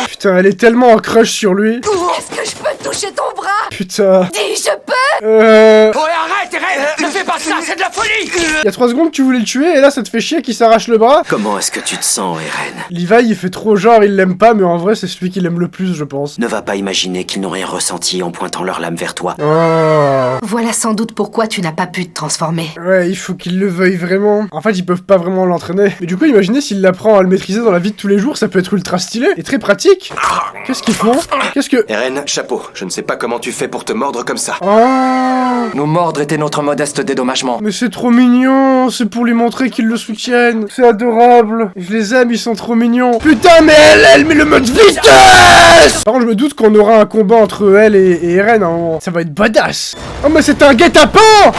Putain, elle est tellement en crush sur lui. Est-ce que je peux toucher ton bras? Putain. Dis, je peux? Oh, arrête, Eren! Ne fais pas ça, c'est de la folie! Il y a 3 secondes tu voulais le tuer et là ça te fait chier qu'il s'arrache le bras. Comment est-ce que tu te sens, Eren? Levi il fait trop genre il l'aime pas mais en vrai c'est celui qui l'aime le plus je pense. Ne va pas imaginer qu'ils n'ont rien ressenti en pointant leur lame vers toi. Oh. Voilà sans doute pourquoi tu n'as pas pu te transformer. Ouais, il faut qu'il le veuille vraiment. En fait, ils peuvent pas vraiment l'entraîner. Mais du coup, imaginez s'il l'apprend à le maîtriser dans la vie de tous les jours, ça peut être ultra stylé et très pratique. Qu'est-ce qu'ils font? Qu'est-ce que... Eren, chapeau. Je ne sais pas comment tu fais pour te mordre comme ça. Oh. Nous mordre était notre modeste dédommagement. Mais c'est trop mignon, c'est pour lui montrer qu'ils le soutiennent. C'est adorable. Je les aime, ils sont trop mignons. Putain, mais elle met le mode vitesse! Par contre, je me doute qu'on aura un combat entre elle et Eren à un moment. Ça va être badass. Oh, mais c'est un guet-apens!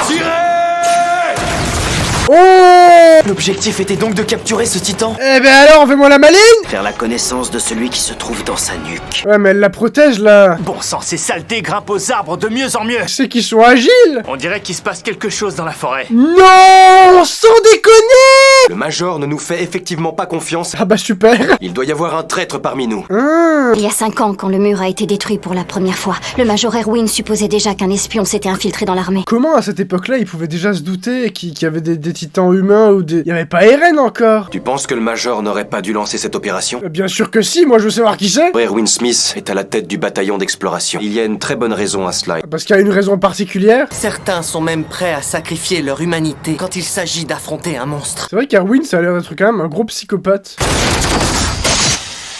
Oh! L'objectif était donc de capturer ce titan. Eh ben alors, fais-moi la maline! Faire la connaissance de celui qui se trouve dans sa nuque. Ouais, mais elle la protège, là. Bon sang, ces saletés grimpent aux arbres de mieux en mieux. C'est qu'ils sont agiles. On dirait qu'il se passe quelque chose dans la forêt. Non! Sans déconner! Le Major ne nous fait effectivement pas confiance. Ah bah super. Il doit y avoir un traître parmi nous. Il y a 5 ans, quand le mur a été détruit pour la première fois, le Major Erwin supposait déjà qu'un espion s'était infiltré dans l'armée. Comment, à cette époque-là, il pouvait déjà se douter qu'il y avait des titans humains ou des... Y'avait pas Eren encore. Tu penses que le Major n'aurait pas dû lancer cette opération? Bien sûr que si, moi je veux savoir qui c'est. Erwin Smith est à la tête du bataillon d'exploration. Il y a une très bonne raison à cela. Parce qu'il y a une raison particulière. Certains sont même prêts à sacrifier leur humanité quand il s'agit d'affronter un monstre. C'est vrai qu'Erwin, ça a l'air d'être quand même un gros psychopathe.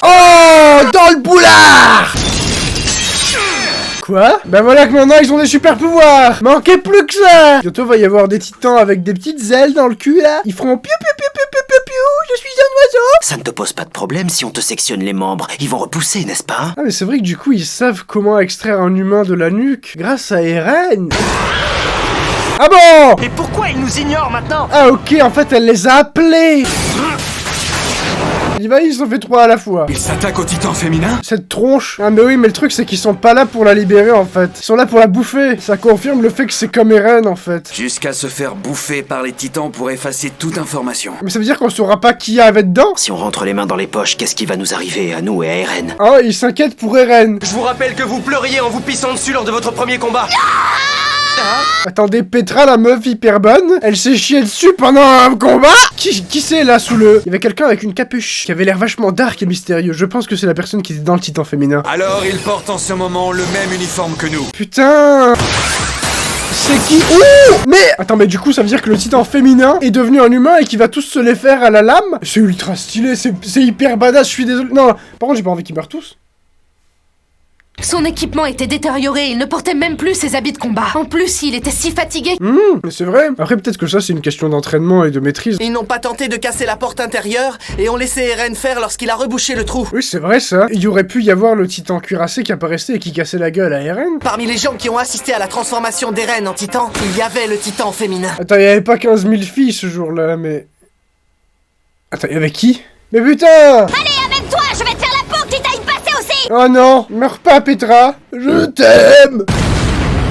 Oh, dans le boulard! Quoi? Ben voilà que maintenant ils ont des super pouvoirs! Manquez plus que ça! Bientôt va y avoir des titans avec des petites ailes dans le cul là. Ils feront piou piou piou piou piou piou piou, je suis un oiseau! Ça ne te pose pas de problème si on te sectionne les membres. Ils vont repousser, n'est-ce pas? Ah mais c'est vrai que du coup ils savent comment extraire un humain de la nuque grâce à Eren. Ah bon? Mais pourquoi ils nous ignorent maintenant? Ah ok, en fait elle les a appelés! Ils s'en fait 3 à la fois. Il s'attaque au titan féminin? Cette tronche. Ah mais oui, mais le truc c'est qu'ils sont pas là pour la libérer en fait. Ils sont là pour la bouffer. Ça confirme le fait que c'est comme Eren en fait. Jusqu'à se faire bouffer par les titans pour effacer toute information. Mais ça veut dire qu'on saura pas qui y avait dedans? Si on rentre les mains dans les poches, qu'est-ce qui va nous arriver à nous et à Eren? Oh, il s'inquiète pour Eren. Je vous rappelle que vous pleuriez en vous pissant dessus lors de votre premier combat. Attendez, Petra, la meuf hyper bonne, elle s'est chiée dessus pendant un combat? Qui c'est là sous le... Il y avait quelqu'un avec une capuche qui avait l'air vachement dark et mystérieux. Je pense que c'est la personne qui était dans le titan féminin. Alors il porte en ce moment le même uniforme que nous. Putain! C'est qui? Ouh! Mais... Attends, mais du coup, ça veut dire que le titan féminin est devenu un humain et qu'il va tous se les faire à la lame? C'est ultra stylé, c'est hyper badass, je suis désolé. Non, par contre, j'ai pas envie qu'ils meurent tous. Son équipement était détérioré, il ne portait même plus ses habits de combat. En plus, il était si fatigué. Mais c'est vrai. Après, peut-être que ça, c'est une question d'entraînement et de maîtrise. Ils n'ont pas tenté de casser la porte intérieure et ont laissé Eren faire lorsqu'il a rebouché le trou. Oui, c'est vrai, ça. Il y aurait pu y avoir le titan cuirassé qui apparaissait et qui cassait la gueule à Eren. Parmi les gens qui ont assisté à la transformation d'Eren en titan, il y avait le titan féminin. Attends, il y avait pas 15 000 filles ce jour-là, mais... Attends, il y avait qui? Mais putain! Allez, avec toi, je vais te faire la peau que tu t'ailles passer aussi! Oh non! Meurs pas, Petra! Je t'aime!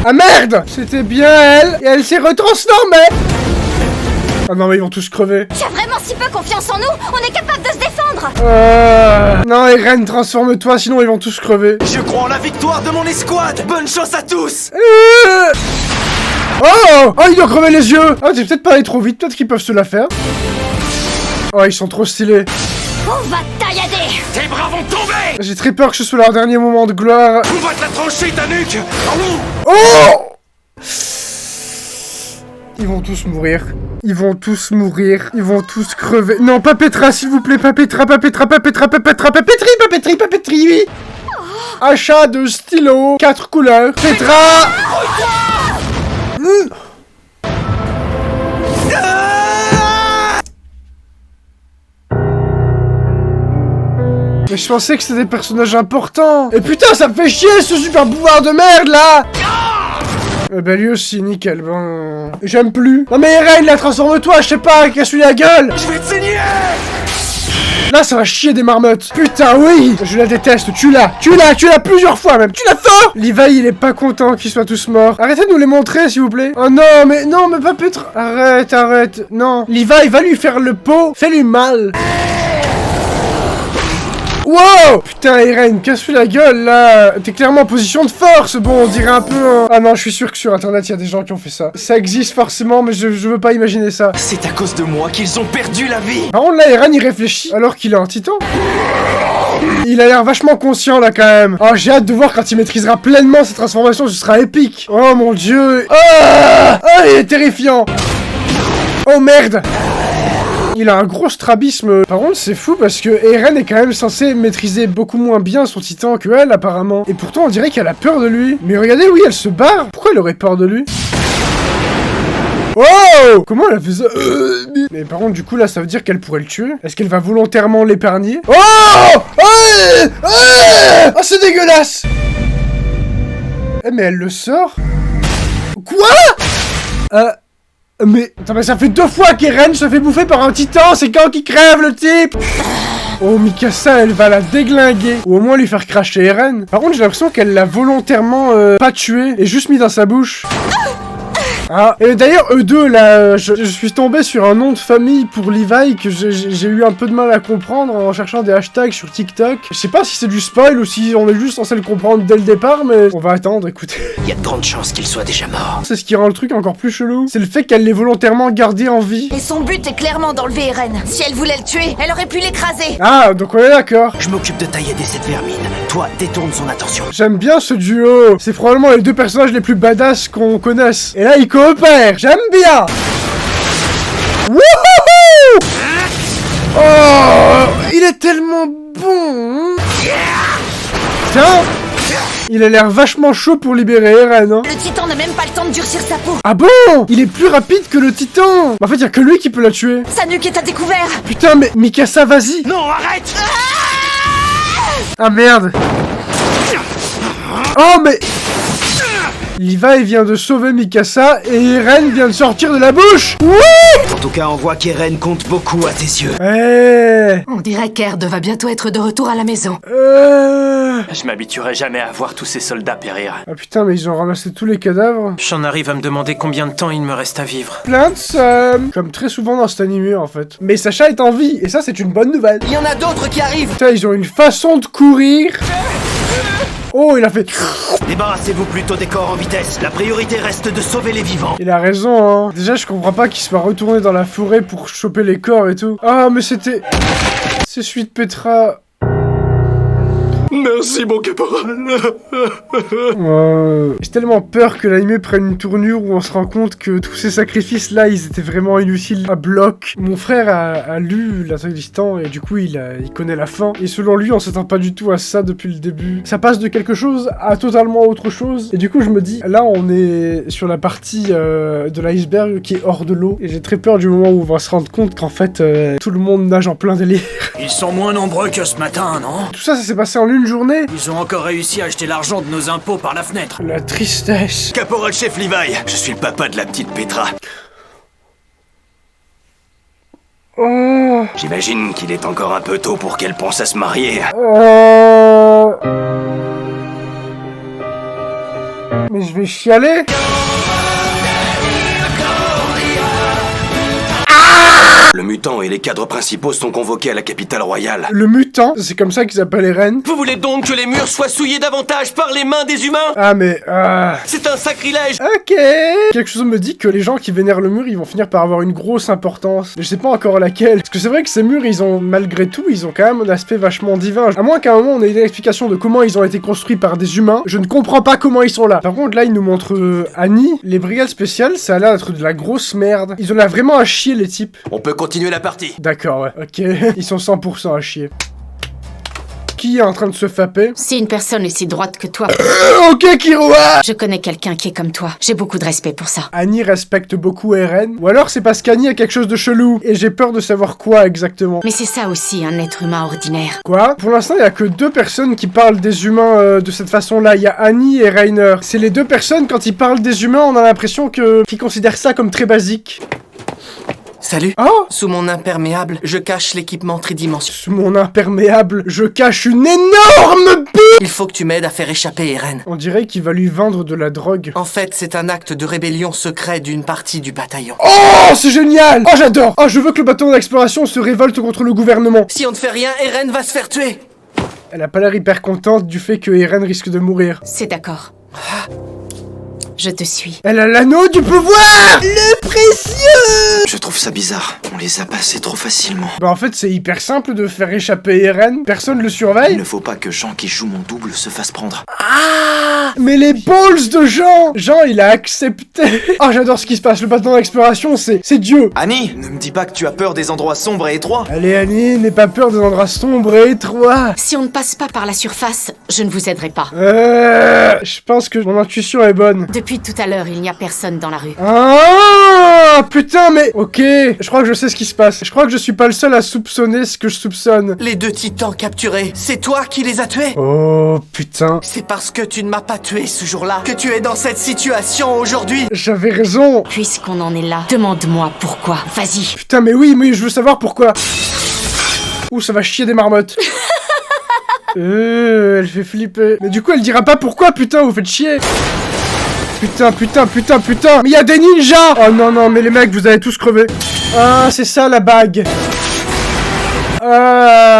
Ah merde! C'était bien elle, et elle s'est retransformée! Ah non, mais ils vont tous crever. Tu as vraiment si peu confiance en nous? On est capable de se défendre! Non, Eren, transforme-toi, sinon ils vont tous crever. Je crois en la victoire de mon escouade. Bonne chance à tous. Oh! Oh, il doit crever les yeux! Ah, j'ai peut-être pas allé trop vite, peut-être qu'ils peuvent se la faire. Oh, ils sont trop stylés. On va taillader! Tes bras vont tomber! J'ai très peur que ce soit leur dernier moment de gloire. On va te la trancher ta nuque! Oh! Ils vont tous mourir. Ils vont tous mourir. Ils vont tous crever. Non, pas Petra, s'il vous plaît, pas Petra, pas Petra, pas Petra, pas Petra, pas Petri, pas Petri, pas Petri, oui! Achat de stylo, 4 couleurs. Petra! Mais je pensais que c'était des personnages importants. Et putain, ça me fait chier ce super pouvoir de merde là. Eh ben lui aussi, nickel, bon... J'aime plus. Non mais Eren, la transforme-toi, je sais pas, casse-lui la gueule. Je vais te saigner! Là, ça va chier des marmottes. Putain, oui. Je la déteste, tue-la plusieurs fois même. Tu l'as fort. Levi, il est pas content qu'ils soient tous morts. Arrêtez de nous les montrer, s'il vous plaît. Oh non, mais pas Petra. Arrête, non. Levi, va lui faire le pot, fais-lui mal. Wow! Putain, Eren, casse-lui la gueule, là! T'es clairement en position de force! Bon, on dirait un peu... Ah non, je suis sûr que sur Internet, il y a des gens qui ont fait ça. Ça existe forcément, mais je veux pas imaginer ça. C'est à cause de moi qu'ils ont perdu la vie. Par contre, là, Eren, il réfléchit, alors qu'il est en titan. Il a l'air vachement conscient, là, quand même. Oh, j'ai hâte de voir quand il maîtrisera pleinement cette transformation, ce sera épique. Oh, mon Dieu! Ah! Oh, il est terrifiant! Oh, merde! Il a un gros strabisme. Par contre, c'est fou parce que Eren est quand même censé maîtriser beaucoup moins bien son titan que elle, apparemment. Et pourtant, on dirait qu'elle a peur de lui. Mais regardez, oui, elle se barre. Pourquoi elle aurait peur de lui? Oh! Comment elle a fait ça? Mais par contre, du coup, là, ça veut dire qu'elle pourrait le tuer. Est-ce qu'elle va volontairement l'épargner? Oh! Oh, c'est dégueulasse! Eh, mais elle le sort? Quoi? Mais... Attends, mais ça fait 2 fois qu'Eren se fait bouffer par un titan, c'est quand qu'il crève, le type? Oh, Mikasa, elle va la déglinguer. Ou au moins lui faire cracher Eren. Par contre, j'ai l'impression qu'elle l'a volontairement pas tué et juste mis dans sa bouche. Ah, et d'ailleurs, eux deux, là, je suis tombé sur un nom de famille pour Levi que j'ai eu un peu de mal à comprendre en cherchant des hashtags sur TikTok. Je sais pas si c'est du spoil ou si on est juste censé le comprendre dès le départ, mais on va attendre, écoutez. Il y a de grandes chances qu'il soit déjà mort. C'est ce qui rend le truc encore plus chelou. C'est le fait qu'elle l'ait volontairement gardé en vie. Et son but est clairement d'enlever Eren. Si elle voulait le tuer, elle aurait pu l'écraser. Ah, donc on est d'accord. Je m'occupe de taillader cette vermine. Toi, détourne son attention. J'aime bien ce duo. C'est probablement les deux personnages les plus badass qu'on connaisse. Et là, ils coopèrent. J'aime bien. Wouhou! Oh, il est tellement bon. Tiens, il a l'air vachement chaud pour libérer Eren, hein. Le titan n'a même pas le temps de durcir sa peau. Ah bon? Il est plus rapide que le titan. En fait, y a que lui qui peut la tuer. Sa nuque est à découvert. Putain, mais Mikasa, vas-y. Non, arrête! Ah merde. Oh mais... Levi vient de sauver Mikasa et Eren vient de sortir de la bouche. Oui! En tout cas, on voit qu'Eren compte beaucoup à tes yeux. Ouais. On dirait qu'Erd va bientôt être de retour à la maison. Je m'habituerai jamais à voir tous ces soldats périr. Ah putain, mais ils ont ramassé tous les cadavres. J'en arrive à me demander combien de temps il me reste à vivre. Plein de somme. Comme très souvent dans cet animé en fait. Mais Sacha est en vie et ça c'est une bonne nouvelle. Il y en a d'autres qui arrivent. Putain, ils ont une façon de courir. Oh, il a fait... Débarrassez-vous plutôt des corps en vitesse. La priorité reste de sauver les vivants. Il a raison, hein. Déjà, je comprends pas qu'il soit retourné dans la forêt pour choper les corps et tout. Ah, mais c'était... C'est celui de Petra... Merci, mon caporal. J'ai tellement peur que l'anime prenne une tournure où on se rend compte que tous ces sacrifices-là, ils étaient vraiment inutiles à bloc. Mon frère a lu l'attaque des Titans et du coup, il connaît la fin. Et selon lui, on s'attend pas du tout à ça depuis le début. Ça passe de quelque chose à totalement autre chose. Et du coup, je me dis, là, on est sur la partie de l'iceberg qui est hors de l'eau. Et j'ai très peur du moment où on va se rendre compte qu'en fait, tout le monde nage en plein délire. Ils sont moins nombreux que ce matin, non? Tout ça, ça s'est passé en une journée. Ils ont encore réussi à acheter l'argent de nos impôts par la fenêtre. La tristesse. Caporal-chef Levi, je suis le papa de la petite Petra. Oh. J'imagine qu'il est encore un peu tôt pour qu'elle pense à se marier. Mais je vais chialer. Le mutant et les cadres principaux sont convoqués à la capitale royale. Le mutant, c'est comme ça qu'ils appellent Eren. Vous voulez donc que les murs soient souillés davantage par les mains des humains? Ah mais... C'est un sacrilège. Ok. Quelque chose me dit que les gens qui vénèrent le mur, ils vont finir par avoir une grosse importance. Mais je sais pas encore laquelle. Parce que c'est vrai que ces murs, ils ont, malgré tout, ils ont quand même un aspect vachement divin. À moins qu'à un moment, on ait une explication de comment ils ont été construits par des humains. Je ne comprends pas comment ils sont là. Par contre, là, ils nous montrent Annie. Les brigades spéciales, ça a l'air d'être de la grosse merde. Ils ont l'air vraiment à chier, les types. On peut continuer la partie. D'accord, ouais. Ok. Ils sont 100% à chier. Qui est en train de se fapper? Si une personne aussi droite que toi... Ok, Kiroa! Je connais quelqu'un qui est comme toi. J'ai beaucoup de respect pour ça. Annie respecte beaucoup Eren. Ou alors c'est parce qu'Annie a quelque chose de chelou. Et j'ai peur de savoir quoi exactement. Mais c'est ça aussi, un être humain ordinaire. Quoi? Pour l'instant, il y a que deux personnes qui parlent des humains de cette façon-là. Il y a Annie et Reiner. C'est les deux personnes, quand ils parlent des humains, on a l'impression qu'ils considèrent ça comme très basique. Salut. Oh! Sous mon imperméable, je cache l'équipement tridimensionnel. Sous mon imperméable, je cache une énorme bite! Il faut que tu m'aides à faire échapper Eren. On dirait qu'il va lui vendre de la drogue. En fait, c'est un acte de rébellion secret d'une partie du bataillon. Oh, c'est génial! Oh, j'adore! Oh, je veux que le bataillon d'exploration se révolte contre le gouvernement. Si on ne fait rien, Eren va se faire tuer. Elle a pas l'air hyper contente du fait que Eren risque de mourir. C'est d'accord. Je te suis. Elle a l'anneau du pouvoir! Le précieux! Je trouve ça bizarre. On les a passés trop facilement. Bah en fait, c'est hyper simple de faire échapper Eren. Personne le surveille. Il ne faut pas que Jean qui joue mon double se fasse prendre. Ah! Mais les balls de Jean! Jean, il a accepté. Oh, j'adore ce qui se passe. Le bâton d'exploration, c'est Dieu. Annie, ne me dis pas que tu as peur des endroits sombres et étroits. Allez, Annie, n'aie pas peur des endroits sombres et étroits. Si on ne passe pas par la surface, je ne vous aiderai pas. Je pense que mon intuition est bonne. Depuis tout à l'heure, il n'y a personne dans la rue. Ah! Putain, mais... Ok, je crois que je sais ce qui se passe. Je crois que je suis pas le seul à soupçonner ce que je soupçonne. Les deux titans capturés, c'est toi qui les as tués? Oh, putain. C'est parce que tu ne m'as pas tué ce jour-là que tu es dans cette situation aujourd'hui. J'avais raison. Puisqu'on en est là, demande-moi pourquoi. Vas-y. Putain, mais oui, je veux savoir pourquoi. Ouh, ça va chier des marmottes. Elle fait flipper. Mais du coup, elle dira pas pourquoi, putain, vous faites chier. Putain. Mais y a des ninjas. Oh non, mais les mecs, vous allez tous crever. Ah, c'est ça la bague.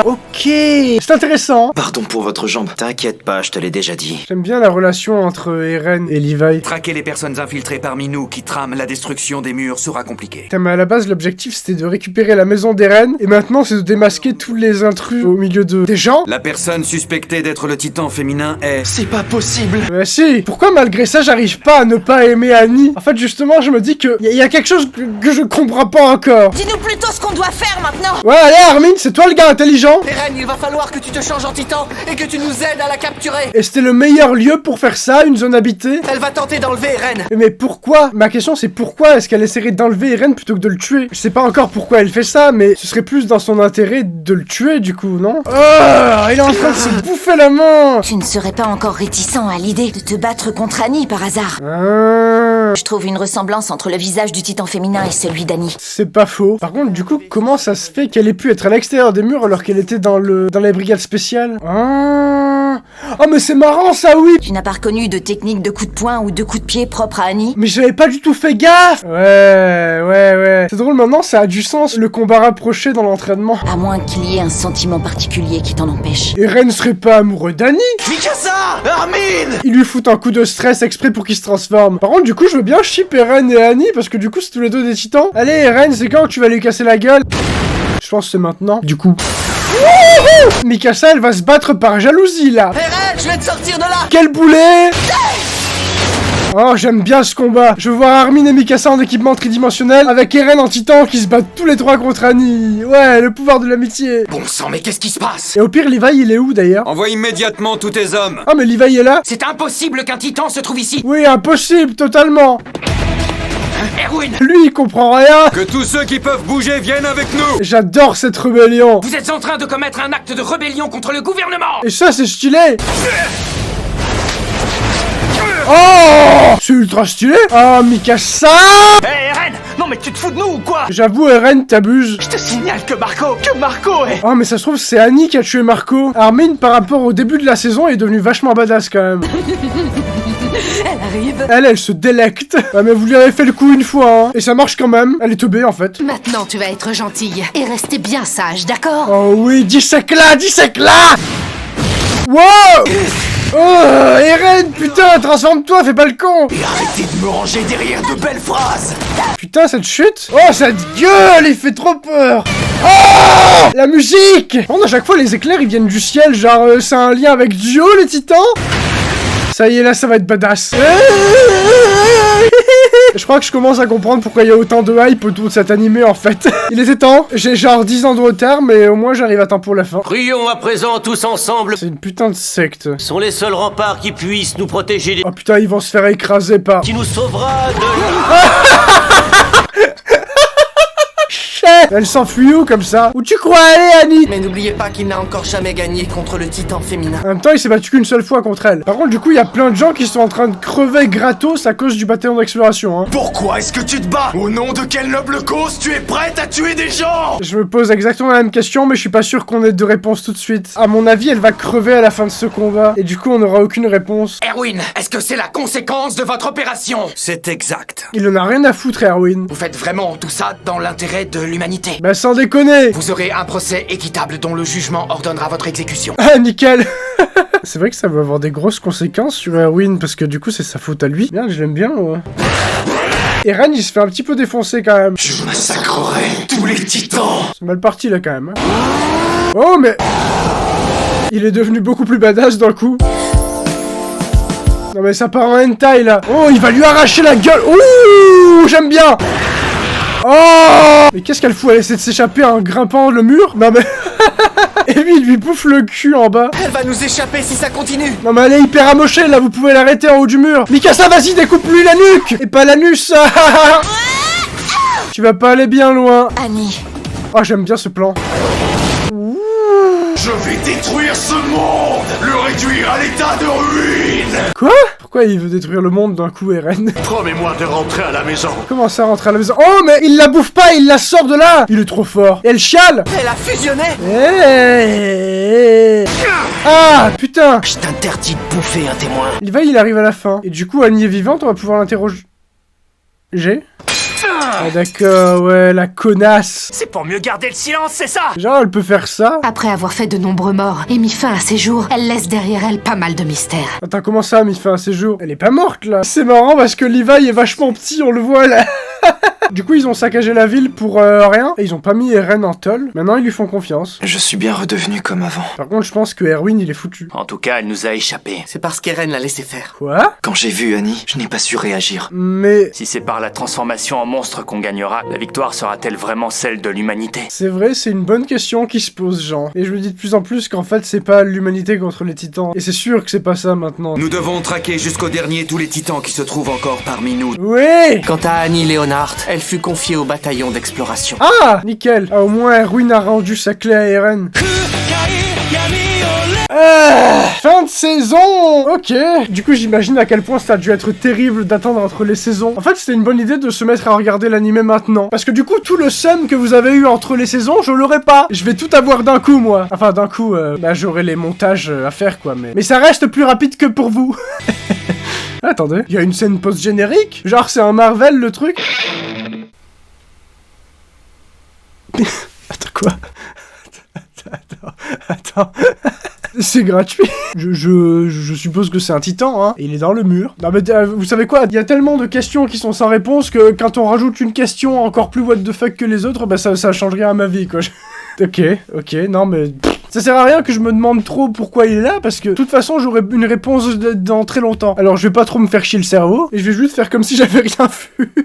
Ok, c'est intéressant. Pardon pour votre jambe. T'inquiète pas, je te l'ai déjà dit. J'aime bien la relation entre Eren et Levi. Traquer les personnes infiltrées parmi nous qui trament la destruction des murs sera compliqué. Putain, mais à la base, l'objectif c'était de récupérer la maison d'Eren, et maintenant c'est de démasquer tous les intrus au milieu des gens. La personne suspectée d'être le titan féminin est... C'est pas possible. Mais si, pourquoi malgré ça j'arrive pas à ne pas aimer Annie? En fait, justement, je me dis que y a quelque chose que je comprends pas encore. Dis-nous plutôt ce qu'on doit faire maintenant. Ouais, allez Armin, c'est toi le gars intelligent. Eren, il va falloir que tu te changes en titan et que tu nous aides à la capturer. Et c'était le meilleur lieu pour faire ça, une zone habitée. Elle va tenter d'enlever Eren. Mais pourquoi? Ma question c'est pourquoi est-ce qu'elle essaierait d'enlever Eren plutôt que de le tuer? Je sais pas encore pourquoi elle fait ça, mais ce serait plus dans son intérêt de le tuer du coup, non? Oh, il est en train de se bouffer la main. Tu ne serais pas encore réticent à l'idée de te battre contre Annie par hasard? Je trouve une ressemblance entre le visage du titan féminin et celui d'Annie. C'est pas faux. Par contre, du coup, comment ça se fait qu'elle ait pu être à l'extérieur des murs alors qu'elle était dans les brigades spéciales? Oh, mais c'est marrant ça, oui. Tu n'as pas reconnu de technique de coup de poing ou de coup de pied propre à Annie? Mais j'avais pas du tout fait gaffe. Ouais. C'est drôle, maintenant ça a du sens, le combat rapproché dans l'entraînement. À moins qu'il y ait un sentiment particulier qui t'en empêche. Eren serait pas amoureux d'Annie? Mikasa! Armin! Il lui fout un coup de stress exprès pour qu'il se transforme. Par contre, du coup, je veux bien ship Eren et Annie parce que du coup, c'est tous les deux des titans. Allez, Eren, c'est quand que tu vas lui casser la gueule? Je pense que c'est maintenant. Du coup... Mikasa, elle va se battre par jalousie, là. Eren, je vais te sortir de là. Quel boulet! Oh, j'aime bien ce combat. Je veux voir Armin et Mikasa en équipement tridimensionnel avec Eren en titan qui se battent tous les trois contre Annie. Ouais, le pouvoir de l'amitié. Bon sang, mais qu'est-ce qui se passe? Et au pire, Levi, il est où d'ailleurs? Envoie immédiatement tous tes hommes. Ah, mais Levi est là? C'est impossible qu'un titan se trouve ici. Oui, impossible, totalement. Erwin! Lui, il comprend rien. Que tous ceux qui peuvent bouger viennent avec nous. J'adore cette rébellion. Vous êtes en train de commettre un acte de rébellion contre le gouvernement. Et ça, c'est stylé. Oh, c'est ultra stylé. Oh, Mikasa. Hé, Eren! Non mais tu te fous de nous ou quoi? J'avoue, Eren, t'abuses. Je te signale que Marco est... Oh, mais ça se trouve, c'est Annie qui a tué Marco. Armin, par rapport au début de la saison, est devenue vachement badass quand même. Elle arrive. Elle se délecte. Ouais, mais vous lui avez fait le coup une fois, hein. Et ça marche quand même. Elle est teubée, en fait. Maintenant, tu vas être gentille et rester bien sage, d'accord? Oh oui, dissèque-la. Wow. Oh, Eren, putain, transforme-toi, fais pas le con. Et arrêtez de me ranger derrière de belles phrases. Putain, cette chute. Oh, cette gueule, il fait trop peur. Oh, la musique. Par contre, à chaque fois, les éclairs, ils viennent du ciel. Genre, c'est un lien avec Dio, les titans. Ça y est, là, ça va être badass. Je crois que je commence à comprendre pourquoi il y a autant de hype autour de cet animé, en fait. Il était temps. J'ai genre 10 ans de retard, mais au moins, j'arrive à temps pour la fin. Prions à présent tous ensemble. C'est une putain de secte. Ce sont les seuls remparts qui puissent nous protéger des... Oh putain, ils vont se faire écraser par... Qui nous sauvera de... Elle s'enfuit où comme ça? Où tu crois aller, Annie? Mais n'oubliez pas qu'il n'a encore jamais gagné contre le titan féminin. En même temps, il s'est battu qu'une seule fois contre elle. Par contre, du coup, il y a plein de gens qui sont en train de crever gratos à cause du bataillon d'exploration, hein. Pourquoi est-ce que tu te bats? Au nom de quelle noble cause tu es prête à tuer des gens? Je me pose exactement la même question, mais je suis pas sûr qu'on ait de réponse tout de suite. À mon avis, elle va crever à la fin de ce combat. Et du coup, on n'aura aucune réponse. Erwin, est-ce que c'est la conséquence de votre opération? C'est exact. Il en a rien à foutre, Erwin. Vous faites vraiment tout ça dans l'intérêt de l'humanité? Bah sans déconner. Vous aurez un procès équitable dont le jugement ordonnera votre exécution. Ah, nickel. C'est vrai que ça va avoir des grosses conséquences sur Erwin, parce que du coup, c'est sa faute à lui. Bien, je l'aime bien, ouais. Eren, il se fait un petit peu défoncer, quand même. Je massacrerai tous les titans. C'est mal parti, là, quand même. Hein. Oh, mais... Il est devenu beaucoup plus badass, d'un coup. Non, mais ça part en hentai, là. Oh, il va lui arracher la gueule. Ouh, j'aime bien. Oh! Mais qu'est-ce qu'elle fout? Elle essaie de s'échapper en grimpant le mur? Non mais... Et lui, il lui bouffe le cul en bas. Elle va nous échapper si ça continue. Non mais elle est hyper amochée là, vous pouvez l'arrêter en haut du mur. Mikasa, vas-y, découpe-lui la nuque. Et pas l'anus. Tu vas pas aller bien loin. Annie. Oh, j'aime bien ce plan. Je vais détruire ce monde, le réduire à l'état de ruine. Quoi? Pourquoi Pourquoi il veut détruire le monde d'un coup, Eren? Promets-moi de rentrer à la maison. Comment ça rentrer à la maison? Oh, mais il la bouffe pas, il la sort de là! Il est trop fort. Et elle chiale! Elle a fusionné! Ah, putain! Je t'interdis de bouffer un témoin. Levi, il arrive à la fin. Et du coup, Annie est vivante, on va pouvoir l'interroger. Ah d'accord, ouais, la connasse. C'est pour mieux garder le silence, c'est ça? Genre, elle peut faire ça? Après avoir fait de nombreux morts et mis fin à ses jours, elle laisse derrière elle pas mal de mystères. Attends, comment ça a mis fin à ses jours? Elle est pas morte, là. C'est marrant parce que Levi est vachement petit, on le voit, là. Du coup, ils ont saccagé la ville pour rien, et ils ont pas mis Eren en tôle. Maintenant, ils lui font confiance. Je suis bien redevenu comme avant. Par contre, je pense que Erwin, il est foutu. En tout cas, elle nous a échappé. C'est parce qu'Eren l'a laissé faire. Quoi? Quand j'ai vu Annie, je n'ai pas su réagir. Mais... Si c'est par la transformation en monstre qu'on gagnera, la victoire sera-t-elle vraiment celle de l'humanité? C'est vrai, c'est une bonne question qui se pose, Jean. Et je me dis de plus en plus qu'en fait, c'est pas l'humanité contre les titans. Et c'est sûr que c'est pas ça, maintenant. Nous devons traquer jusqu'au dernier tous les titans qui se trouvent encore parmi nous. Oui! Quant à Annie Leonhardt, elle fut confiée au bataillon d'exploration. Ah! Nickel! Ah, au moins, Erwin a rendu sa clé à Eren. Fin de saison! Ok. Du coup, j'imagine à quel point ça a dû être terrible d'attendre entre les saisons. En fait, c'était une bonne idée de se mettre à regarder l'animé maintenant. Parce que du coup, tout le seum que vous avez eu entre les saisons, je l'aurai pas. Je vais tout avoir d'un coup, moi. Enfin, d'un coup, bah, j'aurai les montages à faire, quoi. Mais ça reste plus rapide que pour vous. Attendez, il y a une scène post-générique? Genre, c'est un Marvel, le truc? Attends, quoi? Attends. C'est gratuit. Je suppose que c'est un titan, hein. Et il est dans le mur. Non mais vous savez quoi? Il y a tellement de questions qui sont sans réponse que quand on rajoute une question encore plus what the fuck que les autres, bah ça change rien à ma vie, quoi. Ok, non mais... Ça sert à rien que je me demande trop pourquoi il est là, parce que de toute façon j'aurai une réponse dans très longtemps. Alors je vais pas trop me faire chier le cerveau, et je vais juste faire comme si j'avais rien vu.